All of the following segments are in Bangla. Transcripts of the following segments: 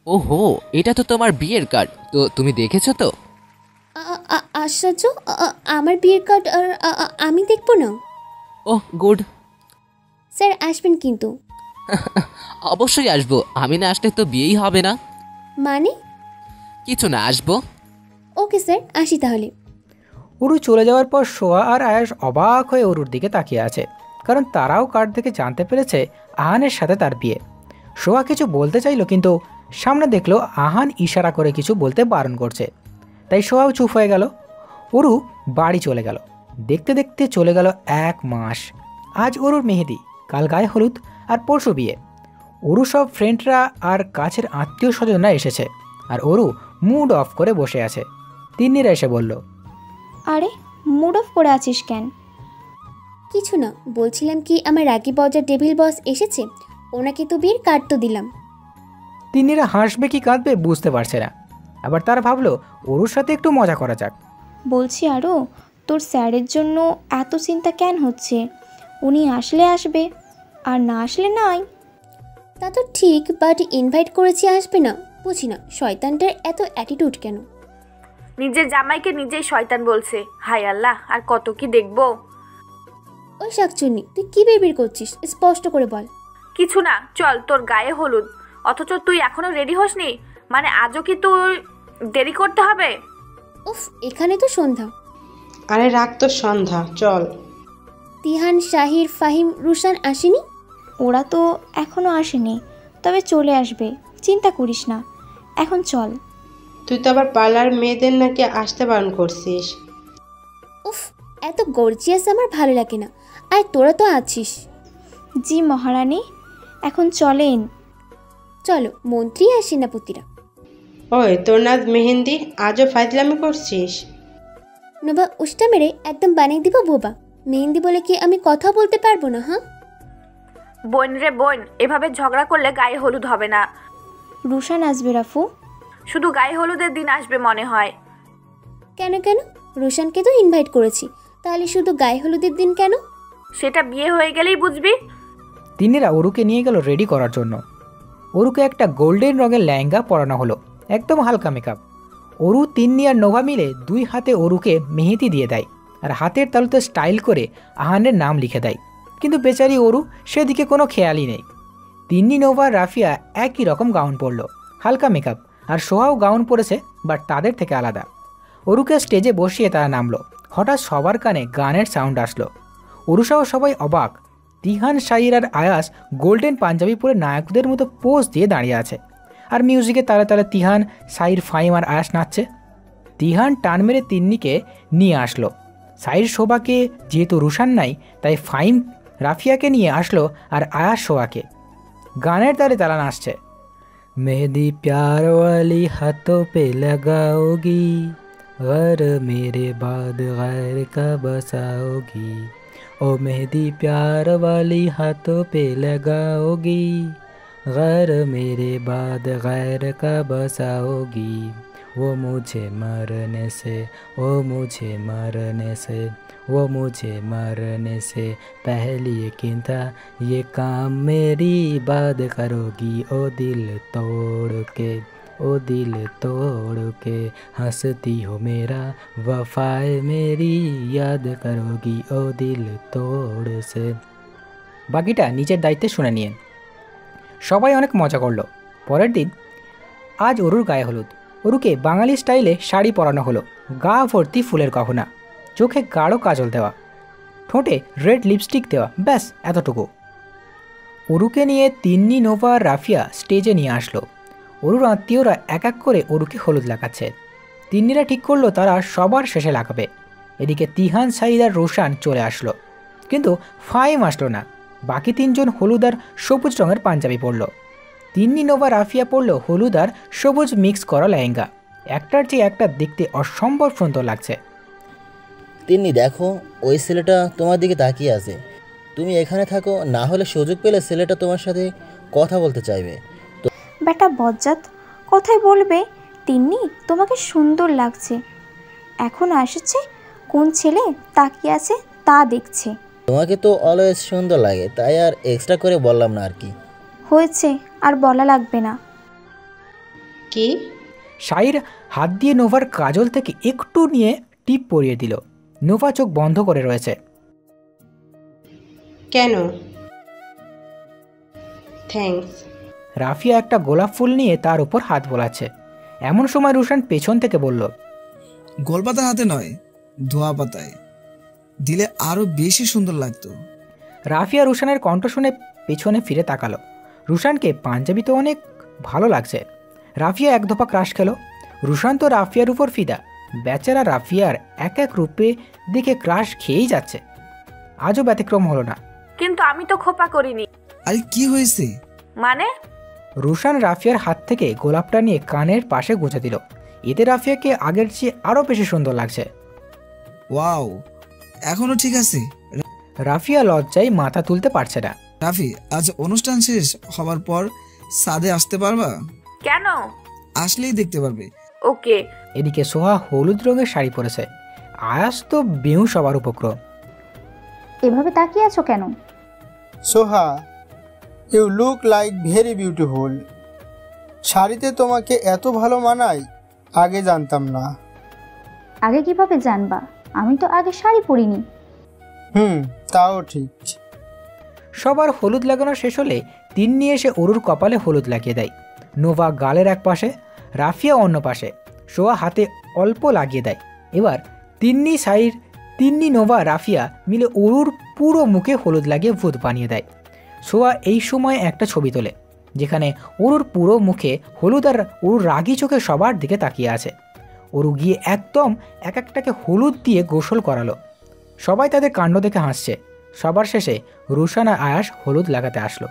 ওহো, এটা তো তোমার বিয়ের কার্ড। তো তুমি দেখেছো তো? আশ্চর্য! আমার বিয়ের কার্ড আর আমি দেখব না? ওহ গুড। স্যার আসবেন কিন্তু। অবশ্যই আসবো, আমি না আসলে তো বিয়েই হবে না। মানে? কিছু না, আসবো। ওকে স্যার, আসি তাহলে। অরু চলে যাওয়ার পর সোয়া আর আয়াস অবাক হয়ে অরুর দিকে তাকিয়ে আছে, কারণ তারাও কার্ড থেকে জানতে পেরেছে আহানের সাথে তার বিয়ে। সোয়া কিছু বলতে চাইলো, কিন্তু সামনে দেখলো আহান ইশারা করে কিছু বলতে বারণ করছে, তাই সোয়াও চুপ হয়ে গেল। অরু বাড়ি চলে গেল। দেখতে দেখতে চলে গেল 1 মাস। আজ অরুর মেহেদি, কাল গায়ে হলুদ, আর পরশু বিয়ে। অরু সব ফ্রেন্ডরা আর কাছের আত্মীয় স্বজনরা এসেছে, আর অরু মুড অফ করে বসে আছে। তিন্নিরা এসে বলল, আরে মুড অফ করে আছিস কেন? কিছু না, বলছিলাম কি আমার রাগি বজার ডেভিল বস এসেছে, ওনাকে তো বিয়ের কার্ড তো দিলাম। তিন্নিরা হাসবে কি কাঁদবে বুঝতে পারছে না। আবার তারা ভাবলো অরুর সাথে একটু মজা করা যাক। বলছি আরও, তোর স্যারের জন্য এত চিন্তা কেন হচ্ছে? উনি আসলে আসবে, আর না আসলে নাই। তা তো ঠিক, বাট ইনভাইট করেছি, আসবে না? বুঝি না শয়তানটার এত অ্যাটিটিউড কেন। নিজের জামাইকে নিজেই শয়তান বলছে। হায় আল্লাহ, আর কত কি দেখবো। ওই শাকচুন্নি, তুই কি বের করছিস? স্পষ্ট করে বল। কিছু না, চল, তোর গায়ে হলুদ, অথচ তুই এখনো রেডি হসনি? মানে আজও কি তুই দেরি করতে হবে? উফ, এখানে তো সন্ধ্যা। আরে রাখ তো সন্ধ্যা, চল। তিহান, শাহির, ফাহিম, রুশান আসেনি? ওরা তো এখনও আসেনি, তবে চলে আসবে, চিন্তা করিস না। এখন চল। তুই তো আবার পার্লার মেয়েদের নাকি আসতে বারণ করছিস। উফ, এত গর্জিয়াস আমার ভালো লাগে না। আর তোরা তো আছিস। জি মহারানী, এখন চলেন। চলো, মন্ত্রী আর সেনাপতিরা। ওই তোর নাচ মেহেন্দি, আজও ফাইজলামি করছিস? নোবা উষ্টা মেরে একদম বানিয়ে দিব বোবা। মেহেন্দি বলে কি আমি কথা বলতে পারবো না? হ্যাঁ বোন রে বোন, এভাবে ঝগড়া করলে গায়ে হলুদ হবে না। রুশান আসবে রাফু। শুধু গায়ে হলুদের দিন আসবে মনে হয়। কেন কেন? রুশানকে তো ইনভাইট করেছি, তাহলে শুধু গায়ে হলুদের দিন কেন? সেটা বিয়ে হয়ে গেলেই বুঝবি। তিন্নিরা অরুকে নিয়ে গেল রেডি করার জন্য। অরুকে একটা গোল্ডেন রঙের লেহেঙ্গা পরানো হলো, একদম হালকা মেকআপ। অরু, তিন্নি আর নোভা মিলে 2 হাতে অরুকে মেহেদি দিয়ে দেয়, আর হাতের তালুতে স্টাইল করে আহানের নাম লিখে দেয়। কিন্তু বেচারি অরু সেদিকে কোনো খেয়ালই নেই। তিন্নি, নোভা, রাফিয়া একই রকম গাউন পরলো, হালকা মেকআপ, আর সোহাও গাউন পরেছে, বাট তাদের থেকে আলাদা। অরুকে স্টেজে বসিয়ে তারা নামলো। হঠাৎ সবার কানে গানের সাউন্ড আসলো। অরুসহ সবাই অবাক। তিহান, শাহির আর আয়াস গোল্ডেন পাঞ্জাবি পরে নায়কদের মতো পোজ দিয়ে দাঁড়িয়ে আছে, আর মিউজিকে তালে তালে তিহান, শাহির, ফাহিম আর আয়াস নাচছে। তিহান টান মেরে তিন্নিকে নিয়ে আসলো। শাহির শোভাকে, যেহেতু রুশান নাই তাই ফাহিম রাফিয়াকে নিয়ে আসলো, আর আয়াস শোভাকে। গানের তালে তালা নাচছে। মেহেদি প্যার ওয়ালি হাতোं पे लगाओगी, गैर मेरे बाद गैर का बसाओगी, ओ मेहंदी प्यार वाली हाथों पे लगाओगी, गैर मेरे बाद गैर का बसाओगी, वो मुझे मरने से, वो मुझे मरने से, वो मुझे मरने से पहले यकीन था, ये काम मेरी बात करोगी, ओ दिल तोड़ के, ओ दिल तोड़ के हंसती हो मेरा, वफाए मेरी याद करोगी, ओ दिल तोड़ से। বাকিটা নিজের দায়িত্বে শুনে নিয়েন। সবাই অনেক মজা করলো। পরের দিন আজ অরুর গায়ে হলুদ। অরুকে বাঙালি স্টাইলে শাড়ি পরানো হলো, গা ভর্তি ফুলের গহনা, চোখে গাঢ় কাজল দেওয়া, ঠোঁটে রেড লিপস্টিক দেওয়া, ব্যাস এতটুকু। অরুকে নিয়ে তিন্নি, নোভা আর রাফিয়া স্টেজে নিয়ে আসলো। অরুর আত্মীয়রা এক এক করে অরুকে হলুদ লাগাচ্ছে। তিন্নিরা ঠিক করলো তারা সবার শেষে লাগাবে। এদিকে তিহান, সাইদ আর রোশান চলে আসলো, কিন্তু ফাহিম আসলো না। বাকি 3 জন হলুদ আর সবুজ রঙের পাঞ্জাবি পরলো। তিন্নি, নোভা, রাফিয়া পরলো হলুদ আর সবুজ মিক্স করা লেহেঙ্গা। একটার চেয়ে একটা দেখতে অসম্ভব সুন্দর লাগছে। তিন্নি দেখো, ওই ছেলেটা তোমার দিকে তাকিয়ে আছে। তুমি এখানে থাকো, না হলে সুযোগ পেলে ছেলেটা তোমার সাথে কথা বলতে চাইবে। বেটা বজ্জাত, কোথায় বলবে? তিন্নি, তোমাকে সুন্দর লাগছে। এখন আসছে, কোন ছেলে তাকিয়ে আছে তা দেখছে। তোমাকে তো অলওয়েজ সুন্দর লাগে, তাই আর এক্সট্রা করে বললাম না আর কি। হয়েছে, আর বলা লাগবে না। কি? শাহির হাত দিয়ে নোভার কাজল থেকে একটু নিয়ে টিপ পরিয়ে দিল। নোভা চোখ বন্ধ করে রয়েছে। কেন? থ্যাঙ্কস। রাফিয়া একটা গোলাপ ফুল নিয়ে তার উপর হাত বোলাচ্ছে। এমন সময় রুশান পেছন থেকে বলল, গোলপাতা হাতে নয়, ধোয়া পাতায় দিলে আরো বেশি সুন্দর লাগতো। রাফিয়া রুশানের কণ্ঠ শুনে পেছনে ফিরে তাকালো। রুশানকে পাঞ্জাবি তো অনেক ভালো লাগছে। রাফিয়া এক দফা ক্রাশ খেলো। রুশান তো রাফিয়ার উপর ফিদা। বেচারা রাফিয়ার এক এক রূপে দেখে ক্রাশ খেয়েই যাচ্ছে। আজও ব্যতিক্রম হলো না। কিন্তু আমি তো খোপা করিনি। আরে কি হয়েছে? মানে? রুশান রাফিয়ার হাত থেকে গোলাপটা নিয়ে কানের পাশে গুঁজে দিল। এতে রাফিয়াকে আগের চেয়ে আরও বেশি সুন্দর লাগছে। ওয়াও, এখনো ঠিক আছে। রাফিয়া লজ্জায় মাথা তুলতে পারছে না। রাফি, আজ অনুষ্ঠান শেষ হবার পর ছাদে আসতে পারবা? কেন? আসলেই দেখতে পারবে। ওকে। এদিকে সোহা হলুদ রঙের শাড়ি পরেছে। আয়াস তো বেউ সবার উপক্রম। এভাবে তাকিয়ে আছো কেন? Soha, you look like very beautiful. শাড়িতে তোমাকে এত ভালো মানায়, আগে জানতাম না। আগে কিভাবে জানবা? আমি তো আগে শাড়ি পরিনি। তাও ঠিক। সবার হলুদ লাগানো শেষ হলে তিন্নি এসে অরুর কপালে হলুদ লাগিয়ে দেয়। নোভা গালের এক পাশে, রাফিয়া অন্য পাশে। সোহা হাতে অল্প লাগিয়ে দেয়। এবার তিন্নি নোভা রাফিয়া মিলে অরুর পুরো মুখে হলুদ লাগিয়ে ভূত বানিয়ে দেয়। সোহা এই সময় একটা ছবি তোলে যেখানে অরুর পুরো মুখে হলুদ আর অরুর রাগি চোখে সবার দিকে তাকিয়ে আছে। অরু গিয়ে একদম এক একটাকে হলুদ দিয়ে গোসল করালো। সবাই তাদের কাণ্ড দেখে হাসছে। সবার শেষে রুশান আর আয়াস হলুদ লাগাতে আসলো।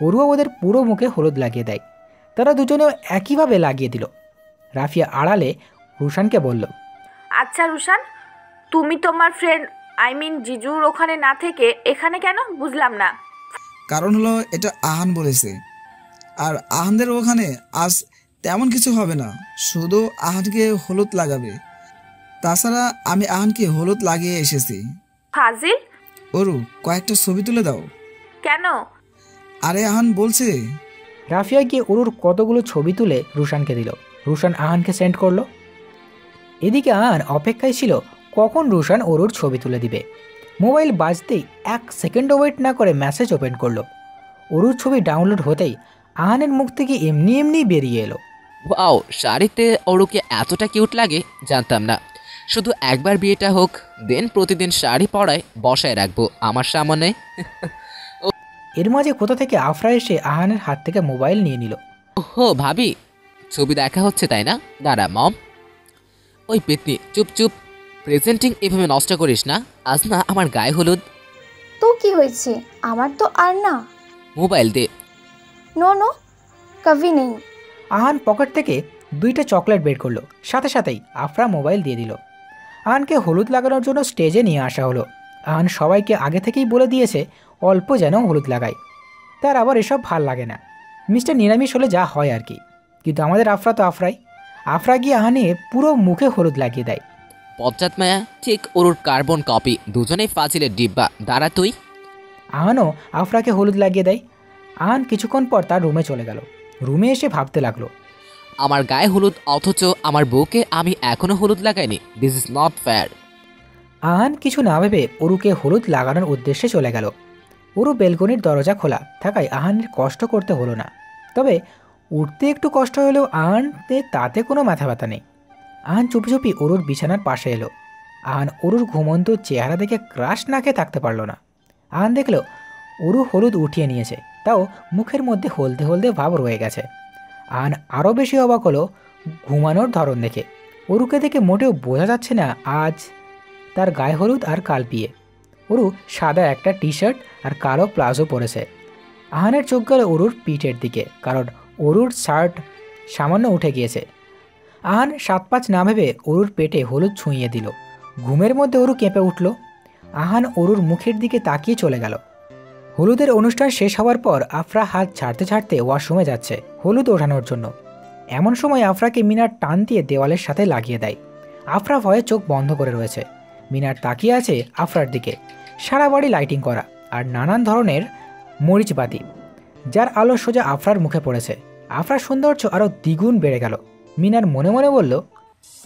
অরুও ওদের পুরো মুখে হলুদ লাগিয়ে দেয়। তারা দুজনেও একইভাবে লাগিয়ে দিল। রাফিয়া আড়ালে রুশানকে বলল, আচ্ছা রুশান, তুমি তোমার ফ্রেন্ড জিজুর ওখানে না থেকে এখানে কেন? বুঝলাম না। কারণ হলো এটা আহান বলেছে, আর আহানদের ওখানে আজ তেমন কিছু হবে না, শুধু আহানকে হলুদ লাগাবে। তাছাড়া আমি আহানকে হলুদ লাগিয়ে এসেছি। ফাজিল। ওরু, কয়েকটা ছবি তুলে দাও। কেন? আরে আহান বলছে। রাফিয়া গিয়ে অরুর কতগুলো ছবি তুলে রুশানকে দিল। রুশান আহানকে সেন্ড করলো। এদিকে আহান অপেক্ষায় ছিল কখন রুশান অরুর ছবি তুলে দিবে। মোবাইল বাজতেই 1 সেকেন্ডও ওয়েট না করে মেসেজ ওপেন করলো। অরুর ছবি ডাউনলোড হতেই আহানের মুখ থেকে এমনি বেরিয়ে এলো, ওয়াও, শাড়িতে অরুকে এতটা কিউট লাগে জানতাম না। শুধু একবার বিয়েটা হোক, দেন প্রতিদিন শাড়ি পরায় বসায় রাখবো আমার সামনে। এর মাঝে কোথা থেকে আফরা এসে আহানের হাত থেকে মোবাইল নিয়ে নিল। ওহো ভাবি, ছবি দেখা হচ্ছে তাই না? দাঁড়া মম। ওই পেতনি, চুপ চুপ। প্রেজেন্টিং এভাবে নষ্ট করিস না, আজ না আমার গায়ে হলুদ। তো কি হয়েছে? আমার তো আর না। মোবাইল দে। নো, কভি নেই। আহান পকেট থেকে 2টা চকলেট বের করলো। সাথে সাথেই আফরা মোবাইল দিয়ে দিল। আহানকে হলুদ লাগানোর জন্য স্টেজে নিয়ে আসা হলো। আহান সবাইকে আগে থেকেই বলে দিয়েছে অল্প যেন হলুদ লাগায়। তার আবার এসব ভাল লাগে না। মিস্টার নিরামিষ হলে যা হয় আর কি। কিন্তু আমাদের আফরা তো আফরাই। আফরা গিয়ে আহানে পুরো মুখে হলুদ লাগিয়ে দেয়। পশ্চাৎ মায়া ঠিক ওর কার্বন কপি, দুজনেই ফাজিলের ডিব্বা। দাঁড়া তুই। আহানও আফরাকে হলুদ লাগিয়ে দেয়। আহান কিছুক্ষণ পর তার রুমে চলে গেল। রুমে এসে ভাবতে লাগলো, আমার গায়ে হলুদ অথচ আমার বউকে আমি এখনো হলুদ লাগাইনি। This is not fair. Ahaan কিছু না ভেবে অরুকে হলুদ লাগানোর উদ্দেশ্যে চলে গেল। অরু বেলকনির দরজা খোলা থাকায় আহানের কষ্ট করতে হলো না। তবে উঠতে একটু কষ্ট হলেও আহানতে তাতে কোনো মাথা ব্যথা নেই। আহান চুপি চুপি অরুর বিছানার পাশে এলো। আহান অরুর ঘুমন্ত চেহারা দেখে ক্রাশ না খেয়ে থাকতে পারল না। আহান দেখল অরু হলুদ উঠিয়ে নিয়েছে, তাও মুখের মধ্যে হলদে হলদে ভাব রয়ে গেছে। আহান আরও বেশি অবাক হলো ঘুমানোর ধরন দেখে। অরুকে দেখে মোটেও বোঝা যাচ্ছে না আজ তার গায়ে হলুদ আর কাল বিয়ে। অরু সাদা একটা টি শার্ট আর কালো প্লাজো পরেছে। আহানের চোখ গেল অরুর পিঠের দিকে, কারণ অরুর শার্ট সামান্য উঠে গিয়েছে। আহান 7-5 না ভেবে অরুর পেটে হলুদ ছুঁইয়ে দিল। ঘুমের মধ্যে অরু কেঁপে উঠল। আহান অরুর মুখের দিকে তাকিয়ে চলে গেল। হলুদের অনুষ্ঠান শেষ হওয়ার পর আফরা হাত ছাড়তে ছাড়তে ওয়াশরুমে যাচ্ছে হলুদ ওঠানোর জন্য। এমন সময় আফরাকে মিনার টান দিয়ে দেওয়ালের সাথে লাগিয়ে দেয়। আফরা ভয়ে চোখ বন্ধ করে রয়েছে। মিনার তাকিয়ে আছে আফরার দিকে। সারা বাড়ি লাইটিং করা আর নানান ধরনের মরিচবাতি, যার আলো সোজা আফরার মুখে পড়েছে। আফরার সৌন্দর্য আরও দ্বিগুণ বেড়ে গেল। মিনার মনে মনে বলল,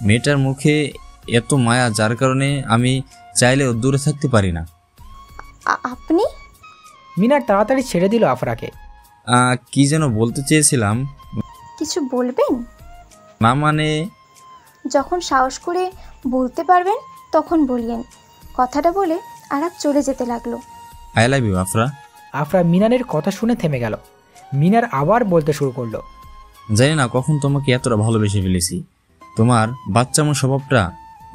মেয়েটার মুখে এত মায়া যার কারণে আমি চাইলেও দূরে থাকতে পারি না। আপনি? মিনার তাড়াতাড়ি ছেড়ে দিল আফরাকে। কি যেন বলতে চেয়েছিলাম। কিছু বলবেন? না মানে? যখন সাহস করে বলতে পারবেন তখন বলিয়েন। কথাটা বলে আরাপ চলে যেতে লাগলো। I love you Afra. Afra মিনারের কথা শুনে থেমে গেল। মিনার আবার বলতে শুরু করলো, জানি না কখন তোমাকে এতটা ভালোবেসে ফেলেছি। তোমার বাচ্চামো স্বভাবটা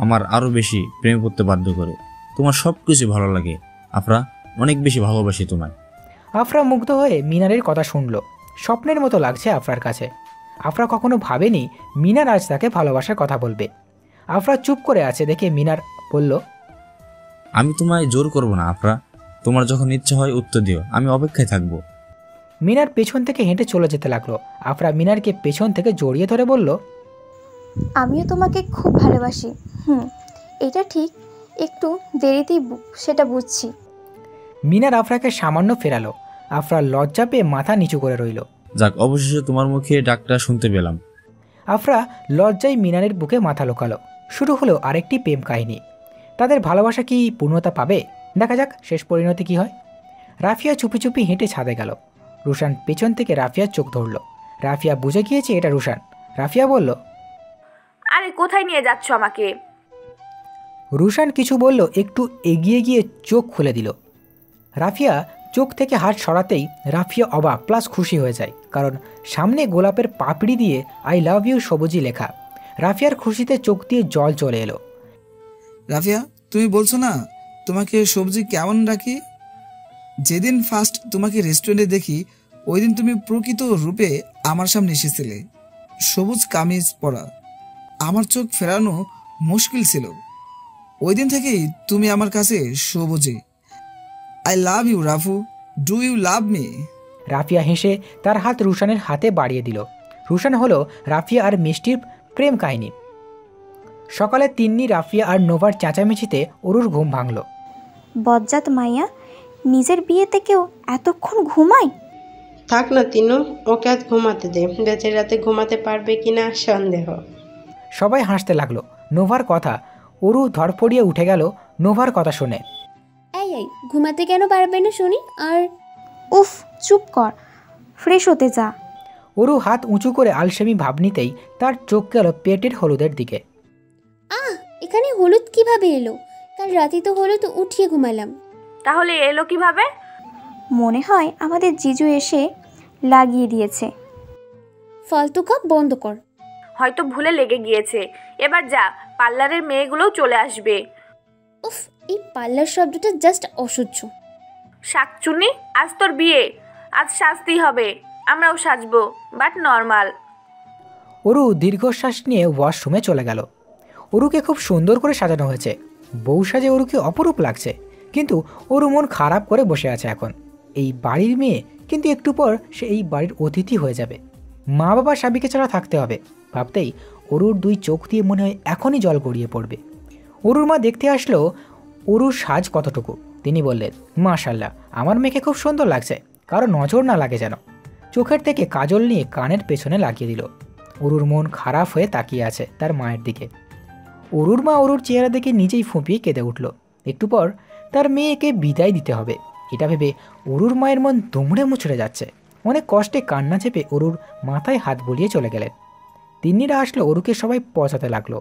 আমার আরও বেশি প্রেমে পড়তে বাধ্য করে। তোমার সব কিছু ভালো লাগে আফরা, অনেক বেশি ভালোবাসি তোমায়। আফরা মুগ্ধ হয়ে মিনারের কথা শুনল। স্বপ্নের মতো লাগছে আফরার কাছে। আফরা কখনো ভাবেনি মিনার আজ তাকে ভালোবাসার কথা বলবে। আফরা চুপ করে আছে দেখে মিনার বলল, আমি তোমায় জোর করব না আফরা, তোমার যখন ইচ্ছা হয় উত্তর দিও, আমি অপেক্ষায় থাকবো। মিনার পেছন থেকে হেঁটে চলে যেতে লাগলো। আফরা মিনারকে পেছন থেকে জড়িয়ে ধরে বলল, আমিও তোমাকে খুব ভালোবাসি। এটা ঠিক, একটু দেরিতেই সেটা বুঝছি। মিনার আফরাকে সামান্য ফেরালো। আফরা লজ্জা পেয়ে মাথা নিচু করে রইল। যাক, অবশেষে তোমার মুখে ডাকটা শুনতে পেলাম। আফরা লজ্জায় মিনারের বুকে মাথা লোকালো। শুরু হলো আরেকটি প্রেম কাহিনী। তাদের ভালোবাসা কি পূর্ণতা পাবে? দেখা যাক শেষ পরিণতি কি হয়। রাফিয়া চুপি চুপি হেঁটে ছাদে গেল। রুশান পেছন থেকে রাফিয়ার চোখ ধরল। রাফিয়া বুঝে গিয়েছে এটা রুশান। রাফিয়া বলল, আরে কোথায় নিয়ে যাচ্ছ আমাকে? রুশান কিছু বলল, একটু এগিয়ে গিয়ে চোখ খুলে দিল। রাফিয়া চোখ থেকে হাত সরাতেই রাফিয়া অবাক প্লাস খুশি হয়ে যায়, কারণ সামনে গোলাপের পাপড়ি দিয়ে আই লাভ ইউ সবুজই লেখা। রাফিয়ার খুশিতে চোখ দিয়ে জল চলে এলো। রাফিয়া, তুমি বলছো না তোমাকে সবজি কেমন রাখি? যেদিন ফার্স্ট তোমাকে রেস্টুরেন্টে দেখি ওই দিন তুমি প্রকৃত রূপে আমার সামনে এসেছিলে, সবুজ কামিজ পরা। আমার চোখ ফেরানো মুশকিল ছিল। ওই দিন থেকেই তুমি আমার কাছে সবুজে। I love you Rafu, do you love me? Rafiya হেসে তার হাত রুশানের হাতে বাড়িয়ে দিল। রুশান হলো রাফিয়া আর মিষ্টির প্রেম কাহিনী। সকালে তিন্নি, রাফিয়া আর নোভার চেঁচামেচিতে অরুর ঘুম ভাঙল। বজ্জাত মাইয়া, নিজের বিয়েতে কেউ এতক্ষণ ঘুমায়? থাক না তিনু, ওকে আজ ঘুমাতে দে। বেঁচে রাতে ঘুমাতে পারবে কিনা সন্দেহ। সবাই হাসতে লাগলো নোভার কথা। অরু ধরপড়িয়ে উঠে গেল নোভার কথা শুনে। এই ঘুমাতে কেন পারবে না শুনি? আর উফ, চুপ কর, ফ্রেশ হতে যা। অরু হাত উঁচু করে আলসেমি ভাব নিতেই তার চোখ গেল পেটের হলুদের দিকে। এখানে হলুদ কিভাবে এলো? কাল রাতে তো হলুদ উঠিয়ে ঘুমালাম। তাহলে এলো কিভাবে? মনে হয় আমাদের জিজু এসে লাগিয়ে দিয়েছে। ফালতু কাপ বন্ধ কর। হয়তো ভুলে লেগে গিয়েছে। এবার যা, পার্লারের মেয়েগুলোও চলে আসবে। উফ, এই পার্লার শব্দটা জাস্ট অসহ্য। শাকচুনি, আজ তোর বিয়ে, আজ সাজতেই হবে। আমরাও সাজবো, বাট নর্মাল। অরু দীর্ঘশ্বাস নিয়ে ওয়াশরুমে চলে গেল। অরুকে খুব সুন্দর করে সাজানো হয়েছে। বউ সাজে অরুকে অপরূপ লাগছে, কিন্তু অরু মন খারাপ করে বসে আছে এখন। এই বাড়ির মেয়ে, কিন্তু একটু পর সে এই বাড়ির অতিথি হয়ে যাবে। মা বাবা সাবিকে ছাড়া থাকতে হবে ভাবতেই অরুর দুই চোখ দিয়ে মনে হয় এখনই জল গড়িয়ে পড়বে। অরুর মা দেখতে আসলো অরুর সাজ কতটুকু। তিনি বললেন, মাশাল্লাহ, আমার মেয়েকে খুব সুন্দর লাগছে, কারো নজর না লাগে যেন। চোখের থেকে কাজল নিয়ে কানের পেছনে লাগিয়ে দিল। অরুর মন খারাপ হয়ে তাকিয়ে আছে তার মায়ের দিকে। অরুর মা অরুর চেহারা দেখে নিজেই ফুঁপিয়ে কেঁদে উঠল। একটু পর তার মেয়েকে বিদায় দিতে হবে, এটা ভেবে অরুর মায়ের মন দুমড়ে মুচড়ে যাচ্ছে। অনেক কষ্টে কান্না চেপে অরুর মাথায় হাত বুলিয়ে চলে গেলেন। তিন্নিরা আসলো, অরুকে সবাই পচাতে লাগলো।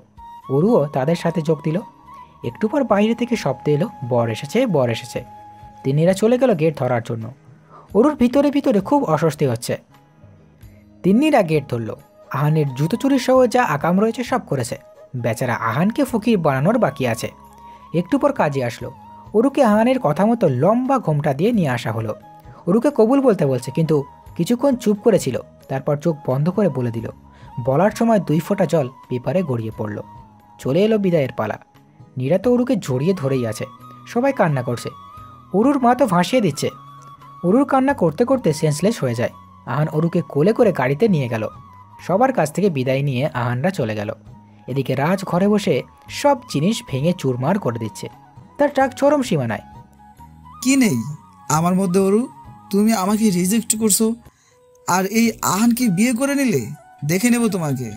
অরুও তাদের সাথে যোগ দিল। একটু পর বাইরে থেকে শব্দ এলো, বর এসেছে, বর এসেছে। তিন্নিরা চলে গেল গেট ধরার জন্য। অরুর ভিতরে ভিতরে খুব অস্বস্তি হচ্ছে। তিন্নিরা গেট ধরল। আহানের জুতো চুরি সহ যা আকাম রয়েছে সব করেছে। বেচারা আহানকে ফকির বানানোর বাকি আছে। একটু পর কাজে আসলো। অরুকে আহানের কথা মতো লম্বা ঘোমটা দিয়ে নিয়ে আসা হলো। অরুকে কবুল বলতে বলছে, কিন্তু কিছুক্ষণ চুপ করেছিল, তারপর চোখ বন্ধ করে বলে দিল। বলার সময় 2 ফোঁটা জল পেপারে গড়িয়ে পড়ল। চলে এলো বিদায়ের পালা। নীরা তো অরুকে জড়িয়ে ধরেই আছে। সবাই কান্না করছে। অরুর মা তো ভাসিয়ে দিচ্ছে। অরুর কান্না করতে করতে সেন্সলেস হয়ে যায়। আহান অরুকে কোলে করে গাড়িতে নিয়ে গেল। সবার কাছ থেকে বিদায় নিয়ে আহানরা চলে গেল। এদিকে রাজ ঘরে বসে সব জিনিস ভেঙে চুরমার করে দিচ্ছে। তার ট্রাক চরম সীমানায়। কি নেই আমার মধ্যে অরু? তুমি আমাকে রিজেক্ট করছো, আর এই আহানকে বিয়ে করে নিলে দেখে নেব তোমাকে।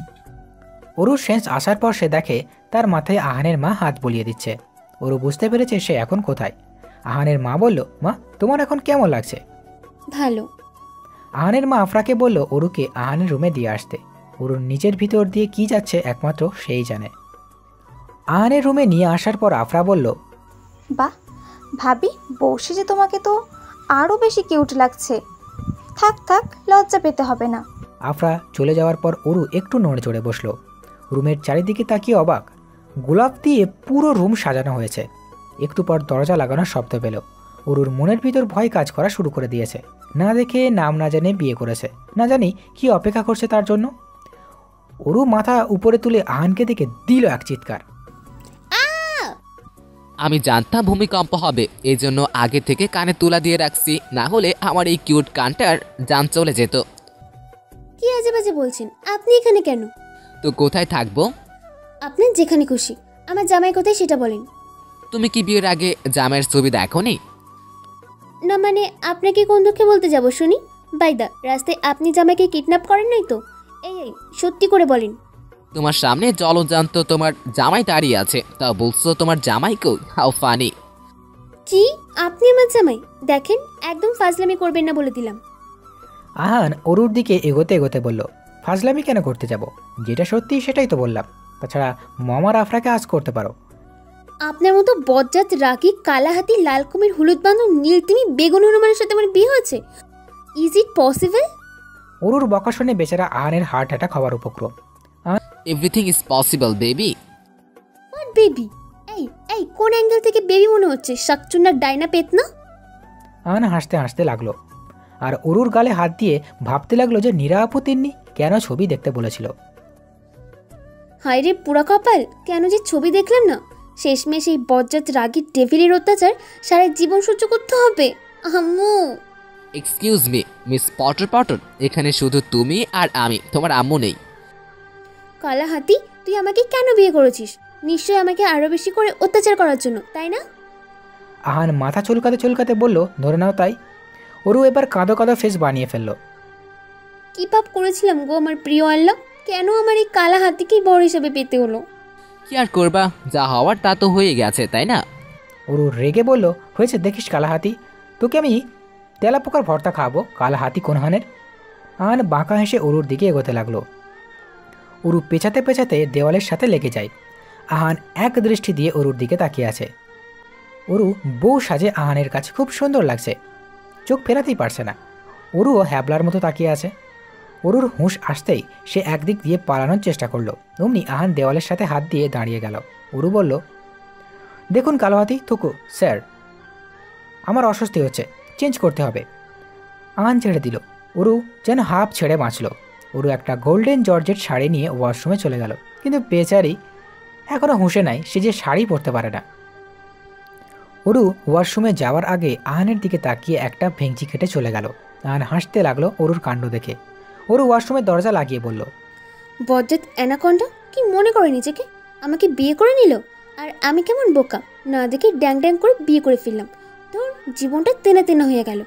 অরুর সেন্স আসার পর সে দেখে তার মাথায় আহানের মা হাত বুলিয়ে দিচ্ছে। অরু বুঝতে পেরেছে সে এখন কোথায়। আহানের মা বলল, মা তোমার এখন কেমন লাগছে? ভালো। আহানের মা আফরাকে বলল অরুকে আহানের রুমে দিয়ে আসতে। অরুর নিজের ভিতর দিয়ে কি যাচ্ছে একমাত্র সেই জানে। আহানের রুমে নিয়ে আসার পর আফরা বলল, বাহ ভাবি, বসে যে তোমাকে তো আরও বেশি কিউট লাগছে। থাক থাক, লজ্জা পেতে হবে না। আফরা চলে যাওয়ার পর অরু একটু নড়ে চড়ে বসল। রুমের চারিদিকে তাকিয়ে অবাক। গোলাপ দিয়ে পুরো রুম সাজানো হয়েছে। একটু পর দরজা লাগানোর শব্দ পেল। অরুর মনের ভিতর ভয় কাজ করা শুরু করে দিয়েছে। না দেখে নাম না জেনে বিয়ে করেছে, না জানি কি অপেক্ষা করছে তার জন্য। অরু মাথা উপরে তুলে আহানকে দেখে দিল এক চিৎকার। আমি জানতাম ভূমিকম্প হবে, এই জন্য আগে থেকে কানে তুলা দিয়ে রাখছি, না হলে আমার এই কিউট কানটার জান চলে যেত। কি আজে বাজে বলছেন? আপনি এখানে কেন? তো কোথায় থাকবো? আপনার যেখানে খুশি। আমার জামাই কোথায় সেটা বলেন। তুমি কি বিয়ের আগে জামাইয়ের ছবি দেখোনি? না মানে আপনাকে কোন দুঃখে বলতে যাব শুনি? বাইদা, রাস্তায় আপনি জামাইকে কিডন্যাপ করেন নাই তো? এই সত্যি করে বলেন। তোমার সামনে জলজান্ত তোমার জামাই দাঁড়িয়ে আছে, তা বলছো তোমার জামাই কই? How funny. কি আপনি আমার জামাই? দেখেন, একদম ফাজলামি করবেন না বলে দিলাম। আহান অরুর দিকে এগোতে এগোতে বলল, ফাজলামি কেন করতে যাব? যেটা সত্যি সেটাই তো বললাম। তাছাড়া মমার আফরাকে আজ করতে পারো। আপনার মতো বজ্জাত রাগী কালাহাতি লাল কুমির হলুদ বাঁধন নীল তিমি বেগুন হনুমানের সাথে আমার বিয়ে হয়েছে? Is it possible? অরুর বকা শুনে বেচারা আহানের হার্ট অ্যাটাক হওয়ার উপক্রম। Everything is possible baby. What baby? এই এই কোন অ্যাঙ্গেল থেকে বেবি মনে হচ্ছে? শাকচুন্নার ডাইনা পেত না? আহান হাসতে হাসতে লাগলো আর অরুর গালে হাত দিয়ে ভাবতে লাগলো যে নীরা আপু তিন্নি কেন ছবি দেখতে বলেছিল। হায় রে পুরা কপাল, কেন যে ছবি দেখলাম না। শেষমেশ এই বজ্জাত রাগী ডেভিলের অত্যাচার সারা জীবন সহ্য করতে হবে। আম্মু। এক্সকিউজ মি মিস পটর পটর, এখানে শুধু তুমি আর আমি, তোমার আম্মু নেই। কালাহাতি, তুই আমাকে কেন বিয়ে করেছিস? নিশ্চয়ই আমাকে আরো বেশি করে অত্যাচার করার জন্য, তাই না? আহান মাথা চুলকাতে চুলকাতে বলল, ধরে নাও তাই। অরু এবার কাঁদো কাঁদো ফেস বানিয়ে ফেলল। কি পাপ করেছিলাম গো আমার প্রিয় আল্লাহ? কেন আমার এই কালাহাতিকেই বড় হিসেবে পেতে হলো? কি আর করবা, যা হওয়ার তা তো হয়ে গেছে, তাই না? অরু রেগে বলল, হয়েছে দেখিস কালাহাতি, তোকে আমি তেলা পোকার ভর্তা খাওয়াবো, কালাহাতি কোনহানের। আহান বাঁকা হেসে অরুর দিকে এগোতে লাগলো। অরু পেছাতে পেছাতে দেওয়ালের সাথে লেগে যায়। আহান এক দৃষ্টি দিয়ে অরুর দিকে তাকিয়ে আছে। অরু বউ সাজে আহানের কাছে খুব সুন্দর লাগছে, চোখ ফেরাতেই পারছে না। অরুও হ্যাবলার মতো তাকিয়ে আছে। অরুর হুঁশ আসতেই সে একদিক দিয়ে পালানোর চেষ্টা করলো। অমনি আহান দেওয়ালের সাথে হাত দিয়ে দাঁড়িয়ে গেল। অরু বলল, দেখুন কালোহাতি থুকু স্যার, আমার অস্বস্তি হচ্ছে, চেঞ্জ করতে হবে। আহান ছেড়ে দিল। অরু যেন হাফ ছেড়ে বাঁচল। অরু একটা গোল্ডেন জর্জেট শাড়ি নিয়ে ওয়াশরুমে চলে গেল, কিন্তু বেচারি এখনও হুঁশে নাই, সে যে শাড়ি পরতে পারে না। অরু ওয়াশরুমে যাওয়ার আগে আহানের দিকে তাকিয়ে একটা ভেঙচি খেটে চলে গেল। আহান হাসতে লাগলো অরুর কাণ্ড দেখে। অরু ওয়াশরুমের দরজা লাগিয়ে বলল, বজ্জাত অ্যানাকন্ডা কি মনে করে নিজেকে? আমাকে বিয়ে করে নিল, আর আমি কেমন বোকা, না দেখে ড্যাং ড্যাং করে বিয়ে করে ফেললাম। তোর জীবনটা তেনা তেনা হয়ে গেল।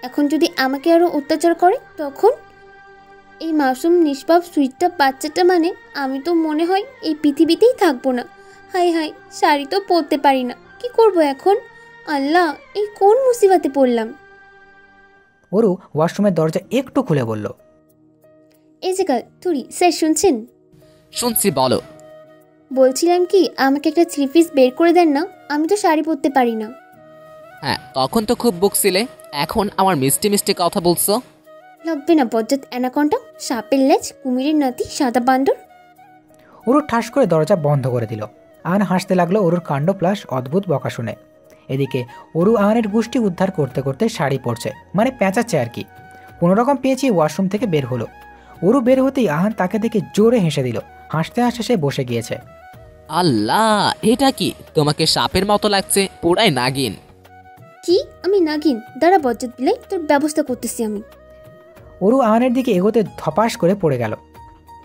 এখন যদি আমাকে আরও অত্যাচার করে তখন? এই মাসুম নিষ্পাপ সুইটটা বাচ্চাটা মানে আমি তো মনে হয় এই পৃথিবীতেই থাকবো না। হাই হাই, শাড়ি তো পরতে পারি না, কি করব এখন? আল্লাহ, এই কোন মুসিবতে পড়লাম। অরু ওয়াশরুমের দরজা একটু খুলে বলল, এই যে কাল তুরি স্যার শুনছেন? শুনছি, বলো। বলছিলাম কি, আমাকে একটা থ্রি পিস বের করে দেন না, আমি তো শাড়ি পরতে পারি না। হ্যাঁ, তখন তো খুব বকছিলে, এখন আমার মিষ্টি মিষ্টি কথা বলছো। লাগবে না বজ্জাত অ্যানাকন্ডা, সাপের লেজ, কুমিরের নাতি, সাদা বান্দর। অরু ঠাস করে দরজা বন্ধ করে দিল। আহান হাসতে লাগলো অরুর কাণ্ড প্লাস অদ্ভুত বকা শুনে। এদিকে অরু আহানের গোষ্ঠী উদ্ধার করতে করতে শাড়ি পরছে, মানে পেঁচাচ্ছে আর কি। কোনোরকম পেঁচিয়ে ওয়াশরুম থেকে বের হলো। অরু বের হতেই আহান তাকে দেখে জোরে হেসে দিল। হাসতে হাসতে সে বসে গিয়েছে। আল্লাহ, এটা কি? তোমাকে সাপের মতো লাগছে, পুরাই নাগিন। কি আমি নাগিন? দাঁড়া বজ্জাত বিলাই, তোর ব্যবস্থা করতেছি আমি। অরু আহানের দিকে এগোতে ধপাস করে পড়ে গেল,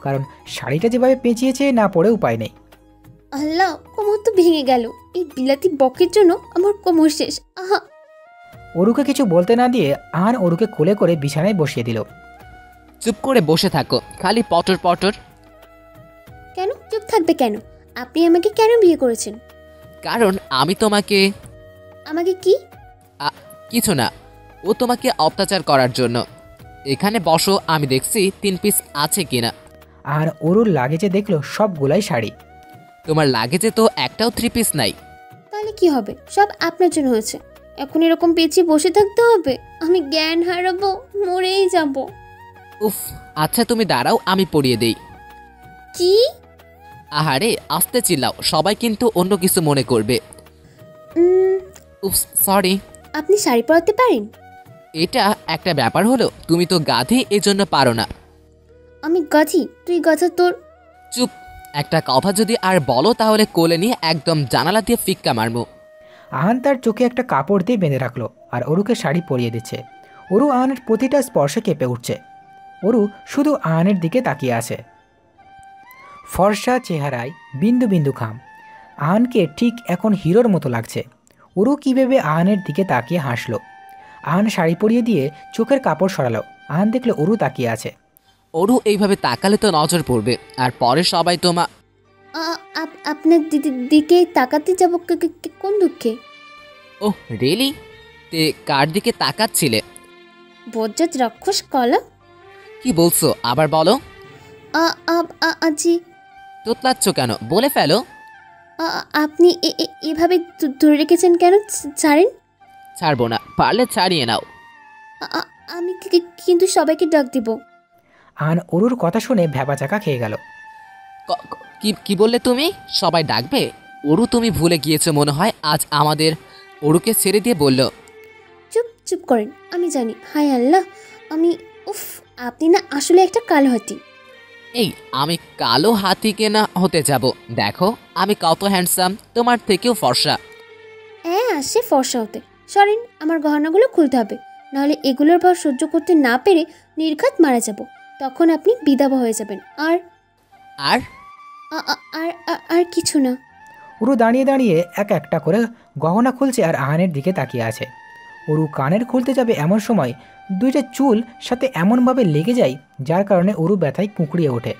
কারণ শাড়িটা যেভাবে পেঁচিয়েছে না পড়ে উপায় নেই। আল্লাহ, কোমর তো ভেঙে গেল। এই বিলাতি বকের জন্য আমার কোমর শেষ। আহা। অরুকে কিছু বলতে না দিয়ে আহান অরুকে কোলে করে বিছানায় বসিয়ে দিল। চুপ করে বসে থাকো, খালি পটর পটর। কেন চুপ থাকবে কেন? আপনি আমাকে কেন বিয়ে করেছেন? কারণ আমি তোমাকে আমাকে কি? কিছু না, ও তোমাকে অত্যাচার করার জন্য। এখানে বসো, আমি দেখছি 3 পিস আছে কিনা। আর অরুর লাগেজে দেখলো সবগুলাই শাড়ি। তোমার লাগেজে তো একটাও 3 পিস নাই। তাহলে কি হবে? সব আপনার জন্য হয়েছে। এখন এরকম পেঁচিয়ে বসে থাকতে হবে? আমি জ্ঞান হারাবো, মরেই যাব। উফ, আচ্ছা তুমি দাঁড়াও, আমি পরিয়ে দেই। কি? আহারে আস্তে চিল্লাও, সবাই কিন্তু অন্য কিছু মনে করবে। উফ সরি। আপনি শাড়ি পরাতে পারেন? এটা একটা ব্যাপার হলো, তুমি তো গাধি, এজন্য পারো না। আমি গাধি? তুই গাধা তোর। চুপ, একটা কথা যদি আর বলো তাহলে কোলে নিয়ে একদম জানালা দিয়ে ফিক্কা মারবো। আহান তার চোখে একটা কাপড় দিয়ে বেঁধে রাখলো আর অরুকে শাড়ি পরিয়ে দিচ্ছে। অরু আহানের প্রতিটা স্পর্শে কেঁপে উঠছে। অরু শুধু আহানের দিকে তাকিয়ে আছে। ফর্সা চেহারায় বিন্দু বিন্দু ঘাম। আহানকে ঠিক এখন হিরোর মতো লাগছে। অরু কী ভেবে আহানের দিকে তাকিয়ে হাসলো। আহান শাড়ি পরিয়ে দিয়ে চোখের কাপড় সরালো। আহান দেখলো অরু তাকিয়ে আছে। অরু এইভাবে তাকালে তো নজর পড়বে, আর পরে সবাই আপনার দিকে তাকাতে যাব কোন দুঃখে? Oh really? তে কার দিকে তাকাচ্ছিলে? বজ্জাত রাক্ষস কলা। কি বলছো আবার বলো। আজি তোতলাচ্ছ কেন, বলে ফেলো। আপনি এভাবে ধরে রেখেছেন কেন? ছাড়েন। ছাড়বো না, পারলে ছাড়িয়ে নাও। আমি কিন্তু সবাইকে ডাক দিব। আহান অরুর কথা শুনে ভ্যাবাচাকা খেয়ে গেল। কি বললে তুমি? সবাই ডাকবে? অরু তুমি ভুলে গিয়েছো মনে হয়। আজ আমাদের অরুকে ছেড়ে দিয়ে বলল। চুপ করেন, আমি জানি। হায় আল্লাহ, আমি উফ, আপনি না আসলে একটা কালো হাতি। এই আমি কালো হাতিকে না হতে যাব? দেখো আমি কত হ্যান্ডসাম, তোমার থেকেও ফর্সা। হ্যাঁ আসে ফর্সা হতে। সরেন, আমার গহনাগুলো খুলতে হবে, নাহলে এগুলোর ভার সহ্য করতে না পেরে নির্ঘাত মারা যাব। তখন আপনি বিধবা হয়ে যাবেন। আর আর আর কিছু না। অরু দাঁড়িয়ে দাঁড়িয়ে এক একটা করে গহনা খুলছে আর আহানের দিকে তাকিয়ে আছে। অরু কানের খুলতে যাবে এমন সময় দুইটা চুল সাথে এমনভাবে লেগে যায় যার কারণে অরু ব্যথায় কুঁকড়িয়ে ওঠে।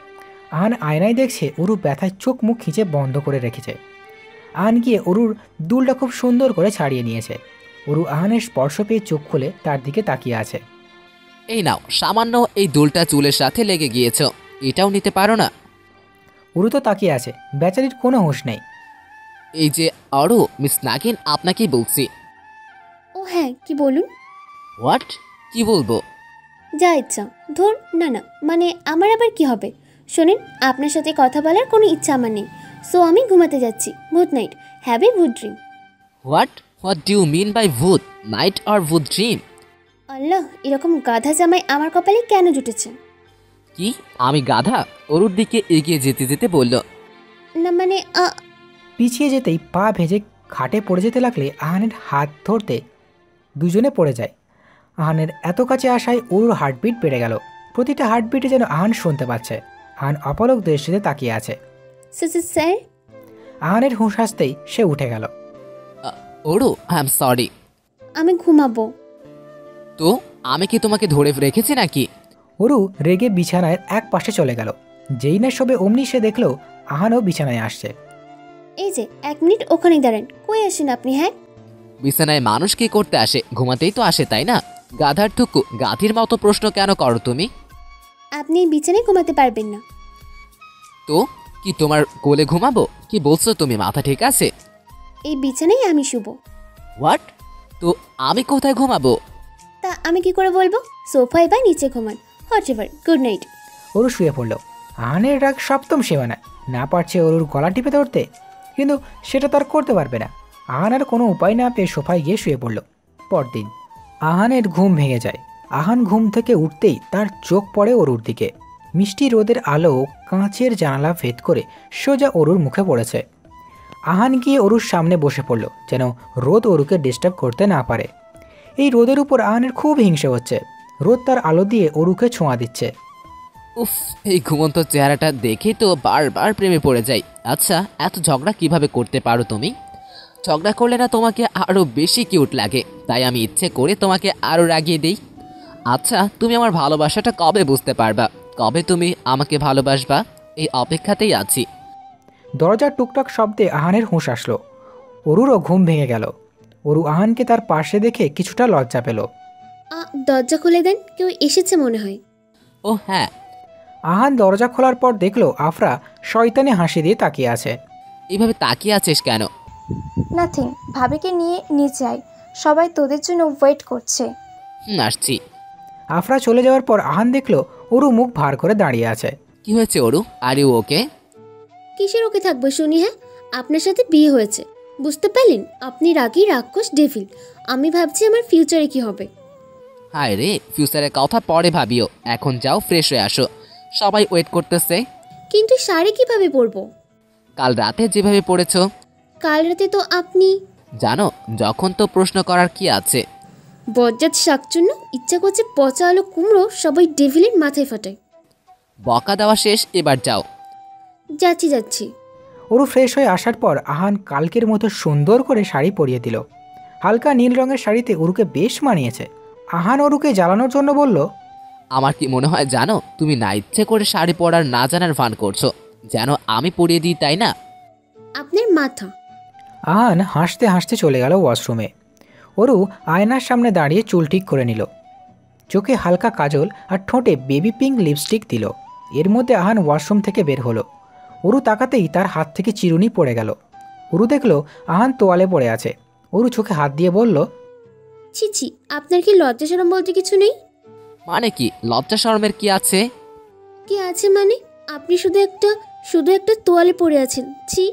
আহান আয়নায় দেখছে অরু ব্যথায় চোখ মুখ খিঁচে বন্ধ করে রেখেছে। আহান গিয়ে অরুর দুলটা খুব সুন্দর করে ছাড়িয়ে নিয়েছে। অরু আহানের স্পর্শ পেয়ে চোখ খুলে তার দিকে তাকিয়ে আছে। এই নাও, সামান্য এই দুলটা চুলের সাথে লেগে গিয়েছ, এটাও নিতে পারো না? অরু তো তাকিয়ে আছে, বেচারির কোনো হুঁশ নেই। এই যে অরু, মিস নাগিন আপনাকেই বলছি। ও হ্যাঁ, কি বলুন? হোয়াট? কি বলবো? যা ইচ্ছা। ধর না মানে আমার আবার কি হবে? শোনেন, আপনার সাথে কথা বলার কোনো ইচ্ছা আমার নেই, সো আমি ঘুমাতে যাচ্ছি। Good night, have a good dream. What do you mean by ভূত নাইট অর ভূত ড্রিম? আল্লাহ, এরকম গাধা জামাই আমার কপালে কেন জুটেছে? কি আমি গাধা? অরুর দিকে এগিয়ে যেতে যেতে বলল। না মানে পিছিয়ে যেতেই পা ভেজে খাটে পড়ে যেতে লাগলে আহানের হাত ধরতে দুজনে পড়ে যায়। আহানের এত কাছে আসায় অরুর হার্টবিট বেড়ে গেল। প্রতিটা হার্টবিটে যেন আহান শুনতে পাচ্ছে। আহান অপলক দৃষ্টিতে তাকিয়ে আছে। স্যার। আহানের হুঁশ আসতেই সে উঠে গেল। Aru, I am sorry. আমি ঘুমাবো। তো আমি কি তোমাকে ধরে রেখেছি নাকি? অরু রেগে বিছানায় এক পাশে চলে গেল। যেই না সবে অমনি সে দেখল আহানও বিছানায় আসছে। এই যে 1 মিনিট ওখানেই দাঁড়ান। কই আসেন আপনি? হ্যাঁ, বিছানায় মানুষ কি করতে আসে? ঘুমাতেই তো আসে, তাই না? গাধার টুকু, গাধির মতো প্রশ্ন কেন করো তুমি? আপনি এই বিছানায় ঘুমাতে পারবেন না। তো কি তোমার কোলে ঘুমাবো? কি বলছো তুমি, মাথা ঠিক আছে? এই বিছানায় আমি শুব। হোয়াট? তো আমি কোথায় ঘুমাবো? তা আমি কি করে বলবো? সোফায় বা নিচে ঘুমান, হোয়াটএভার। Good night. অরু শুয়ে পড়ল। আহানের রাগ সপ্তম সীমানায়। না পারছে অরুর গলা টিপে ধরতে, কিন্তু সেটা তার করতে পারবে না। আহান আর কোনো উপায় না পেয়ে সোফায় গিয়ে শুয়ে পড়ল। পরদিন আহানের ঘুম ভেঙে যায়। আহান ঘুম থেকে উঠতেই তার চোখ পড়ে অরুর দিকে। মিষ্টি রোদের আলো কাঁচের জানালা ভেদ করে সোজা অরুর মুখে পড়েছে। আহান গিয়ে অরুর সামনে বসে পড়ল, যেন রোদ অরুকে ডিস্টার্ব করতে না পারে। এই রোদের উপর আহানের খুব হিংসে হচ্ছে। রোদ তার আলো দিয়ে অরুকে ছোঁয়া দিচ্ছে। উফ, এই ঘুমন্ত চেহারাটা দেখে তো বারবার প্রেমে পড়ে যাই। আচ্ছা, এত ঝগড়া কিভাবে করতে পারো তুমি? ঝগড়া করলে না তোমাকে আরও বেশি কিউট লাগে, তাই আমি ইচ্ছে করে তোমাকে আরও রাগিয়ে দিই। আচ্ছা, তুমি আমার ভালোবাসাটা কবে বুঝতে পারবা? কবে তুমি আমাকে ভালোবাসবা? এই অপেক্ষাতেই আছি। দরজার টুকটাক শব্দে আহানের হুঁশ আসলো। অরুরও ঘুম ভেঙে গেল। অরু আহানকে তার পাশে দেখে কিছুটা লজ্জা পেল। দরজা খুলে দেন, কেউ এসেছে মনে হয়। ও হ্যাঁ। আহান দরজা খোলার পর দেখলো আফরা শয়তানি হাসি দিয়ে তাকিয়ে আছে। এইভাবে তাকিয়ে আছিস কেন? নাথিং, ভাবিকে নিয়ে নিচে আয়, সবাই তোদের জন্য ওয়েট করছে। আসছি। আফরা চলে যাওয়ার পর আহান দেখলো অরু মুখ ভার করে দাঁড়িয়ে আছে। কি হয়েছে অরু? Are you okay? কিসের ওকে থাকবো শুনি? হ্যাঁ, আপনার সাথে বিয়ে হয়েছে, বুঝতে পারলেন? আপনি রাগী রাক্ষস ডেভিল। আমি ভাবছি আমার ফিউচারে কি হবে। হায় রে, ফিউচারের কথা পরে ভাবিও, এখন যাও ফ্রেশ হয়ে আসো, সবাই ওয়েট করতেছে। কিন্তু শাড়ি কিভাবে পরবো? কাল রাতে যেভাবে পড়েছো। কাল রাতে তো আপনি জানো, যখন তো প্রশ্ন করার কি আছে। বজ্জাত শাকচুন্ন, ইচ্ছা করছে পচা আলো কুমড়ো সবাই ডেভিলের মাথায় ফাটায়। বকা দেওয়া শেষ, এবার যাও। যাচ্ছি। অরু ফ্রেশ হয়ে আসার পর আহান কালকের মতো সুন্দর করে শাড়ি পরিয়ে দিল। হালকা নীল রঙের শাড়িতে অরুকে বেশ মানিয়েছে। আহান অরুকে জ্বালানোর জন্য বলল, আমার কি মনে হয় জানো, তুমি না ইচ্ছে করে শাড়ি পরার না জানার ভান করছো, যেন আমি পরিয়ে দিই, তাই না? আপনার মাথা। আহান হাসতে হাসতে চলে গেল ওয়াশরুমে। অরু আয়নার সামনে দাঁড়িয়ে চুল ঠিক করে নিল। চোখে হালকা কাজল আর ঠোঁটে বেবি পিঙ্ক লিপস্টিক দিল। এর মধ্যে আহান ওয়াশরুম থেকে বের হলো। অরু তাকাতেই তার হাত থেকে চিরুনি পড়ে গেল। অরু দেখলো আহান তোয়ালে পড়ে আছে। অরু চোখে হাত দিয়ে বলল, ছি, আপনার কি লজ্জা শরম বলতে কিছু নেই? মানে কি লজ্জা শরমের কি আছে? কি আছে মানে? আপনি শুধু একটা তোয়ালে পড়ে আছেন, ছি।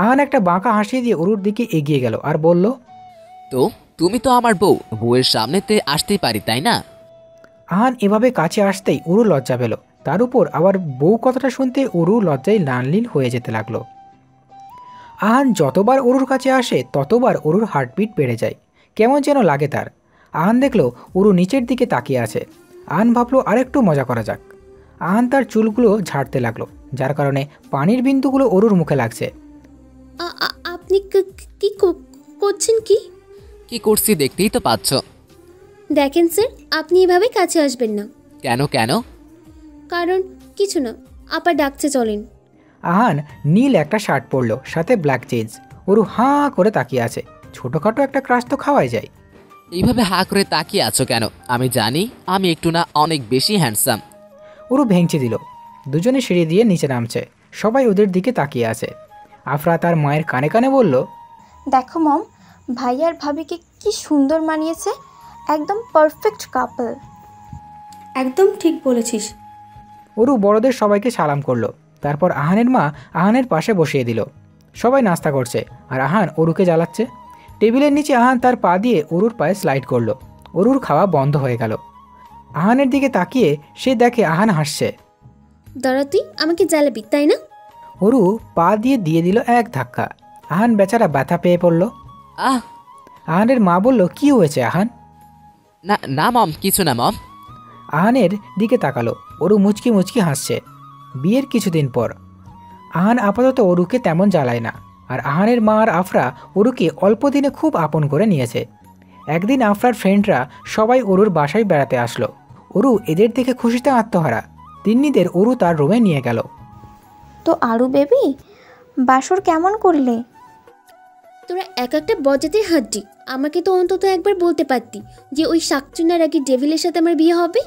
আহান একটা বাঁকা হাসি দিয়ে অরুর দিকে এগিয়ে গেল আর বলল, তো তুমি তো আমার বউ, বউয়ের সামনেতে আসতেই পারি, তাই না? আহান এভাবে কাছে আসতেই অরু লজ্জা পেল। তার উপর আবার বউ কথাটা শুনতে অরু লজ্জায় লানলীন হয়ে যেতে লাগলো। আহান যতবার অরুর কাছে আসে ততবার অরুর হার্টবিট বেড়ে যায়, কেমন যেন লাগে তার। আহান দেখলো অরু নিচের দিকে তাকিয়ে আছে। আহান ভাবলো আরেকটু মজা করা যাক। আহান তার চুলগুলো ঝাড়তে লাগলো, যার কারণে পানির বিন্দুগুলো অরুর মুখে লাগছে। আপনি কি করছেন? কি করছি দেখতেই তো পাচ্ছ। দেখেন স্যার, আপনি এভাবে কাছে আসবেন না। কেন? কারণ কিছু না, আপা ডাকছে, চলেন। আহান নীল একটা শার্ট পরলো, সাথে ব্ল্যাক জিন্স। অরু হাঁ করে তাকিয়ে আছে। ছোটোখাটো একটা ক্রাশ তো খাওয়াই যায়। এইভাবে হা করে তাকিয়ে আছো কেন? আমি জানি আমি একটু না অনেক বেশি হ্যান্ডসাম। অরু ভেঙচি দিল। দুজনে সিঁড়ি দিয়ে নিচে নামছে। সবাই ওদের দিকে তাকিয়ে আছে। আফরা তার মায়ের কানে কানে বলল, দেখো মম, ভাই আর ভাবিকে কি সুন্দর মানিয়েছে, একদম পারফেক্ট কাপল। একদম ঠিক বলেছিস। অরু বড়দের সবাইকে সালাম করলো। তারপর আহানের মা আহানের পাশে বসিয়ে দিল। সবাই নাস্তা করছে আর আহান অরুকে জ্বালাচ্ছে। টেবিলের নিচে আহান তার পা দিয়ে অরুর পায়ে স্লাইড করলো। অরুর খাওয়া বন্ধ হয়ে গেল। আহানের দিকে তাকিয়ে সে দেখে আহান হাসছে। দাঁড়া, তুই আমাকে জ্বালাবি তাই না? অরু পা দিয়ে দিল এক ধাক্কা। আহান বেচারা ব্যথা পেয়ে পড়ল। আহানের মা বলল, কি হয়েছে আহান? না মম, কিছু না মম। আহানের দিকে তাকালো। অরু মুচকি মুচকি হাসছে। বিয়ের কিছুদিন পর আহান আপাতত অরুকে তেমন জ্বালায় না। আর আহানের মা আর আফরা অরুকে অল্প দিনে খুব আপন করে নিয়েছে। একদিন আফরার ফ্রেন্ডরা সবাই অরুর বাসায় বেড়াতে আসলো। অরু এদের দেখে খুশিতে আত্মহারা। তিন্নিদের অরু তার রুমে নিয়ে গেল। তো আরু বেবি, বাসর কেমন করলে? তোরা একটা বজ্জাতের হাড্ডি, আমাকে তো অন্তত একবার বলতে পারতি যে ওই শাকচুন্নার আগে ডেভিলের সাথে আমার বিয়ে হবে।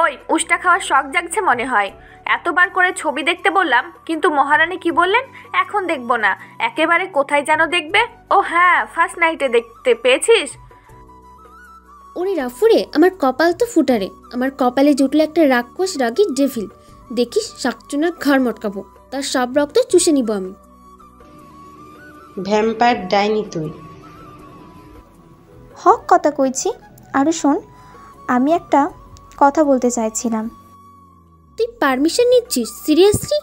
ওই উষ্টা খাওয়ার শখ জাগছে মনে হয়। এতবার করে ছবি দেখতে বললাম, কিন্তু মহারানী কি বললেন, এখন দেখব না, একেবারে কোথায় যেন দেখবে। ও হ্যাঁ, ফার্স্ট নাইটে দেখতে পেয়েছিস? ওরে রাফুরে, আমার কপাল তো ফুটারে। আমার কপালে জুটলো একটা রাক্ষস রাগী ডেভিল। দেখিস শাকচুন্নার ঘাড় মটকাবো, তার সব রক্ত চুষে নিব আমি। ভ্যাম্পায়ার ডাইনি তুই। হক কথা কইছি। আরও শোন, আমি একটা কথা বলতে চাইছিলাম। তুই পারমিশন নিচ্ছিস? সিরিয়াসলি?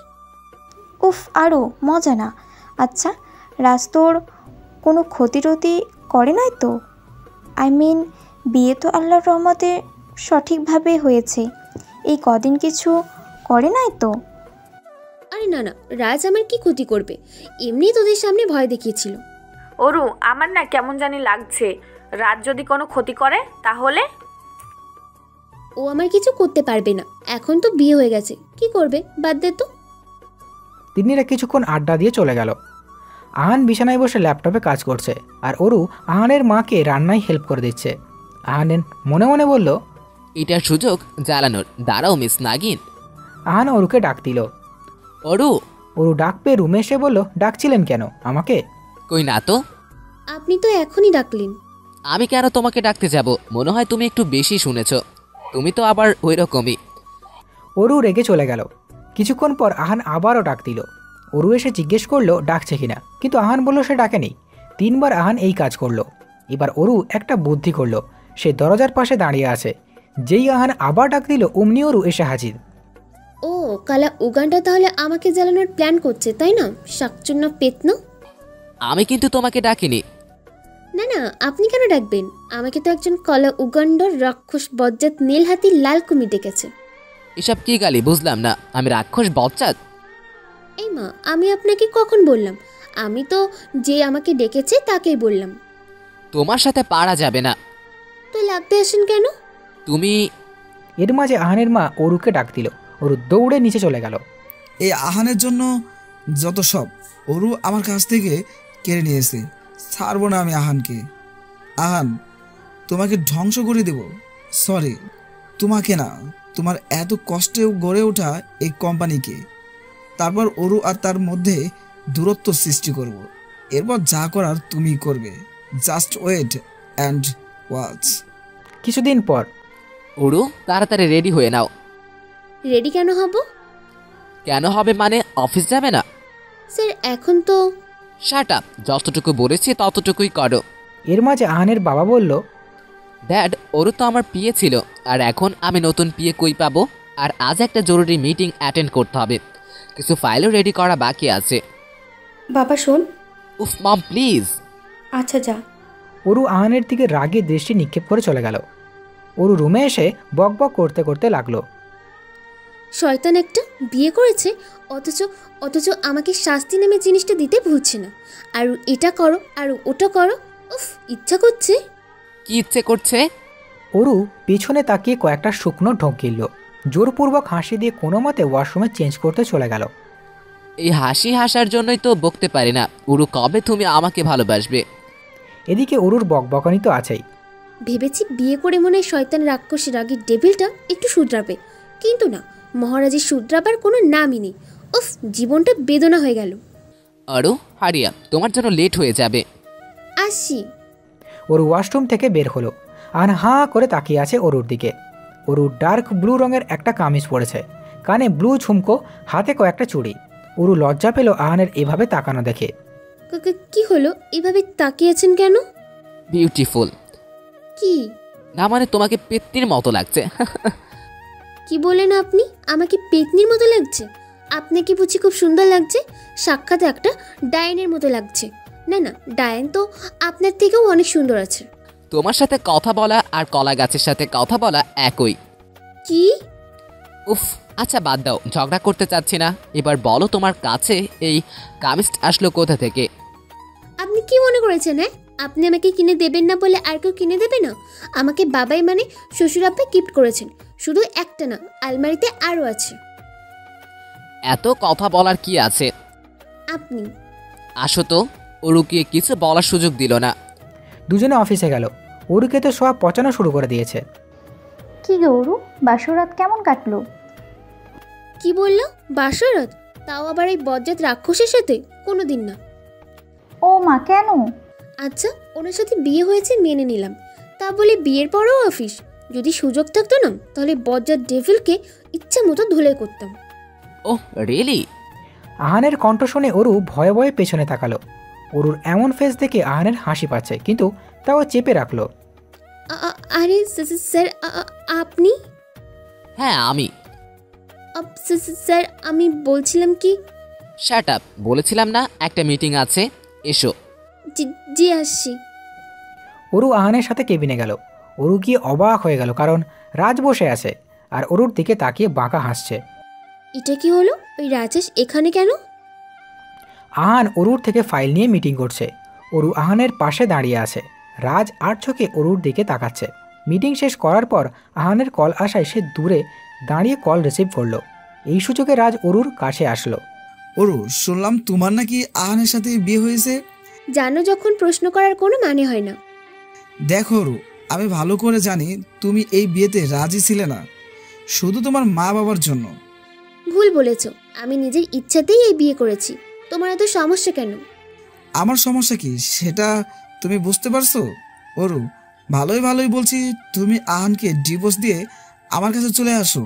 উফ, আরও মজা না। আচ্ছা, রাজ তোর কোনো ক্ষতি টতি করে নাই তো? আই মিন, বিয়ে তো আল্লাহর রহমতে সঠিকভাবে হয়েছে, এই কদিন কিছু করে নাই তো? আরে না, রাজ আমার কি ক্ষতি করবে? এমনি তোদের সামনে ভয় দেখিয়েছিল। অরু, আমার না কেমন জানি লাগছে। রাত যদি কোনো ক্ষতি করে তাহলে? ও আমার কিছু করতে পারবে না, এখন তো বিয়ে হয়ে গেছে, কি করবে, বাদ দে তো। তিন্নিরা কিছুক্ষণ আড্ডা দিয়ে চলে গেল। আহান বিছানায় বসে ল্যাপটপে কাজ করছে আর অরু আহানের মাকে রান্নায় হেল্প করে দিচ্ছে। আহান মনে মনে বলল, এটার সুযোগ জ্বালানোর। দাঁড়াও মিস নাগিন। আহান অরুকে ডাক দিল। অরু। অরু ডাক পেয়ে রুমে এসে বলল, ডাকছিলেন কেন আমাকে? কই না তো। আপনি তো এখনই ডাকলেন। আমি কেন তোমাকে ডাকতে যাব? মনে হয় তুমি একটু বেশি শুনেছ। তুমি তো আবার ওই রকমই। অরু রেগে চলে গেল। কিছুক্ষণ পর আহান আবারও ডাক দিল। অরু এসে জিজ্ঞেস করলো ডাকছে কিনা, কিন্তু আহান বলল সে ডাকেনি। 3 বার আহান এই কাজ করলো। এবার অরু একটা বুদ্ধি করলো, সে দরজার পাশে দাঁড়িয়ে আছে। যেই আহান আবার ডাক দিল অমনি অরু এসে হাজির। ও কালা উগানটা তাহলে আমাকে জ্বালানোর প্ল্যান করছে, তাই না? শাকচুন্না পেতনো। আমি কিন্তু তোমাকে ডাকিনি। না না, আপনি কেন ডাকবেন? আমাকে তো একজন কলা উগান্ডর রাক্ষস বজ্জাত নীল হাতি লাল কুমির ডেকেছে। এসব কি গালি বুঝলাম না। আমি রাক্ষস বজ্জাত? এই মা, আমি আপনাকে কখন বললাম? আমি তো যে আমাকে ডেকেছে তাকেই বললাম। তোমার সাথে পারা যাবে না। তো লাগতে আসেন কেন? তুমি। এর মাঝে আহানের মা অরুকে ডাক দিল। অরু দৌড়ে নিচে চলে গেল। এই আহানের জন্য যত সব অরু আমার কাছ থেকে কেড়ে নিয়েছে, ছাড়বো না আমি আহানকে। আহান, তোমাকে ধ্বংস করে দেব। সরি, তোমাকে না, তোমার এত কষ্টে গড়ে ওঠা এই কোম্পানিকে। তারপর অরু আর তার মধ্যে দূরত্ব সৃষ্টি করব। এরপর যা করার তুমি করবে। Just wait and watch. কিছুদিন পর। অরু, তাড়াতাড়ি রেডি হয়ে নাও। রেডি কেন হব? কেন হবে মানে? অফিস যাবে না? স্যার এখন তো। শাট আপ, যতটুকু বলেছি ততটুকুই করো। এর মাঝে আহানের বাবা বলল, ড্যাড, অরু তো আমার পিএ ছিল, আর এখন আমি নতুন পিএ কই পাবো? আর আজ একটা জরুরি মিটিং অ্যাটেন্ড করতে হবে, কিছু ফাইলও রেডি করা বাকি আছে। বাবা শোন। উফ মম প্লিজ। আচ্ছা যা। অরু আহানের দিকে রাগে দৃষ্টি নিক্ষেপ করে চলে গেল। অরু রুমে এসে বকবক করতে করতে লাগলো, শয়তান একটা, বিয়ে করেছে অথচ অথচ আমাকে শাস্তি নামে জিনিসটা দিতে ভুলছে না। আর এটা করো আর ওটা করো, উফ ইচ্ছা করছে। কি ইচ্ছে করছে? অরু পিছনে তাকিয়ে কয়েকটা শুকনো ঢোক গিলল। জোরপূর্বক হাসি দিয়ে কোনো মতে ওয়াশরুমে চেঞ্জ করতে চলে গেল। এই হাসি হাসার জন্যই তো বকতে পারি না। অরু, কবে তুমি আমাকে ভালোবাসবে? এদিকে অরুর বকবকানি তো আছেই। ভেবেছি বিয়ে করে মনে হয় শয়তান রাক্ষসী রাগের ডেভিলটা একটু শুধরাবে, কিন্তু না, মহারাজের শুধরাবার কোনো নামই নেই। উফ, জীবনটা বেদনা হয়ে গেল। অরু হারিয়া, তোমার জন্য লেট হয়ে যাবে। আসি। অরু ওয়াশরুম থেকে বের হলো। আর হাঁ করে তাকিয়ে আছে অরুর দিকে। অরু ডার্ক ব্লু রঙের একটা কামিজ পরেছে, কানে ব্লু ঝুমকো, হাতে কয়েকটা চুড়ি। অরু লজ্জা পেল আহানের এভাবে তাকানো দেখে। কি হলো, এভাবে তাকিয়েছেন কেন? বিউটিফুল। কি না মানে তোমাকে পেত্নির মতো লাগছে। কি বলেন আপনি? আমাকে পেতনির মতো লাগছে? আপনাকে বুঝি খুব সুন্দর লাগছে? সাক্ষাৎ একটা ডায়নের মতো লাগছে। না না, ডায়ন তো আপনার থেকেও অনেক সুন্দর আছে। তোমার সাথে কথা বলা আর কলা গাছের সাথে কথা বলা একই। কি? উফ, আচ্ছা বাদ দাও, ঝগড়া করতে চাচ্ছি না। এবার বলো, তোমার কাছে এই কামিজ আসলো কোথা থেকে? আপনি কি মনে করেছেন? হ্যাঁ, আপনি আমাকে কিনে দেবেন না বলে আর কেউ কিনে দেবে না? আমাকে বাবাই মানে শ্বশুর আব্বা গিফট করেছেন। শুধু একটা না, আলমারিতে আরও আছে। এত কথা বলার কি আছে? আপনি আসো তো। অরুকে কিছু বলার সুযোগ দিল না। দুজনে অফিসে গেল। অরুকে তো সব পচানো শুরু করে দিয়েছে। কি গো অরু, বাসরাত কেমন কাটলো? কি বললো? বাসরাত? তাও আবার এই বজ্জাত রাক্ষসের সাথে? কোনোদিন না। ও মা, কেন? আচ্ছা, ওনার সাথে বিয়ে হয়েছে মেনে নিলাম, তা বলে বিয়ের পরেও অফিস? যদি সুযোগ থাকতো না, তাহলে বজ্জাত ডেভিলকে ইচ্ছা মতো ধুলাই করতাম। Oh really? আহানের কণ্ঠ শুনে অরু ভয়ে ভয়ে পেছনে তাকালো। অরুর এমন ফেস দেখে আহানের হাসি পাচ্ছে, কিন্তু তাও চেপে রাখলো। আরে স্যার, আপনি? হ্যাঁ আমি। স্যার, আমি বলছিলাম কি। শাট আপ, বলেছিলাম না একটা মিটিং আছে, এসো। জি আসছি। অরু আহানের সাথে কেবিনে গেল। অরু গিয়ে অবাক হয়ে গেল, কারণ রাজ বসে আছে আর অরুর দিকে তাকিয়ে বাঁকা হাসছে। এটা কি হলো? ওই রাজেশ এখানে কেন? আহান অরুর থেকে ফাইল নিয়ে মিটিং করছে। অরু আহানের পাশে দাঁড়িয়ে আছে। রাজ আর চোখে অরুর দিকে তাকাচ্ছে। মিটিং শেষ করার পর আহানের কল আসায় সে দূরে দাঁড়িয়ে কল রিসিভ করলো। এই সুযোগে রাজ অরুর কাছে আসলো। অরু, শুনলাম তোমার নাকি আহানের সাথে বিয়ে হয়েছে। জানো যখন প্রশ্ন করার কোনো মানে হয় না। দেখো অরু, আমি ভালো করে জানি তুমি এই বিয়েতে রাজি ছিলে না, শুধু তোমার মা বাবার জন্য। ভুল বলেছ, আমি নিজের ইচ্ছাতেই এই বিয়ে করেছি। তোমার এত সমস্যা কেন? আমার সমস্যা কি সেটা তুমি বুঝতে পারছো? অরু, ভালোই বলছি, তুমি আহানকে ডিভোর্স দিয়ে আমার কাছে চলে আসো।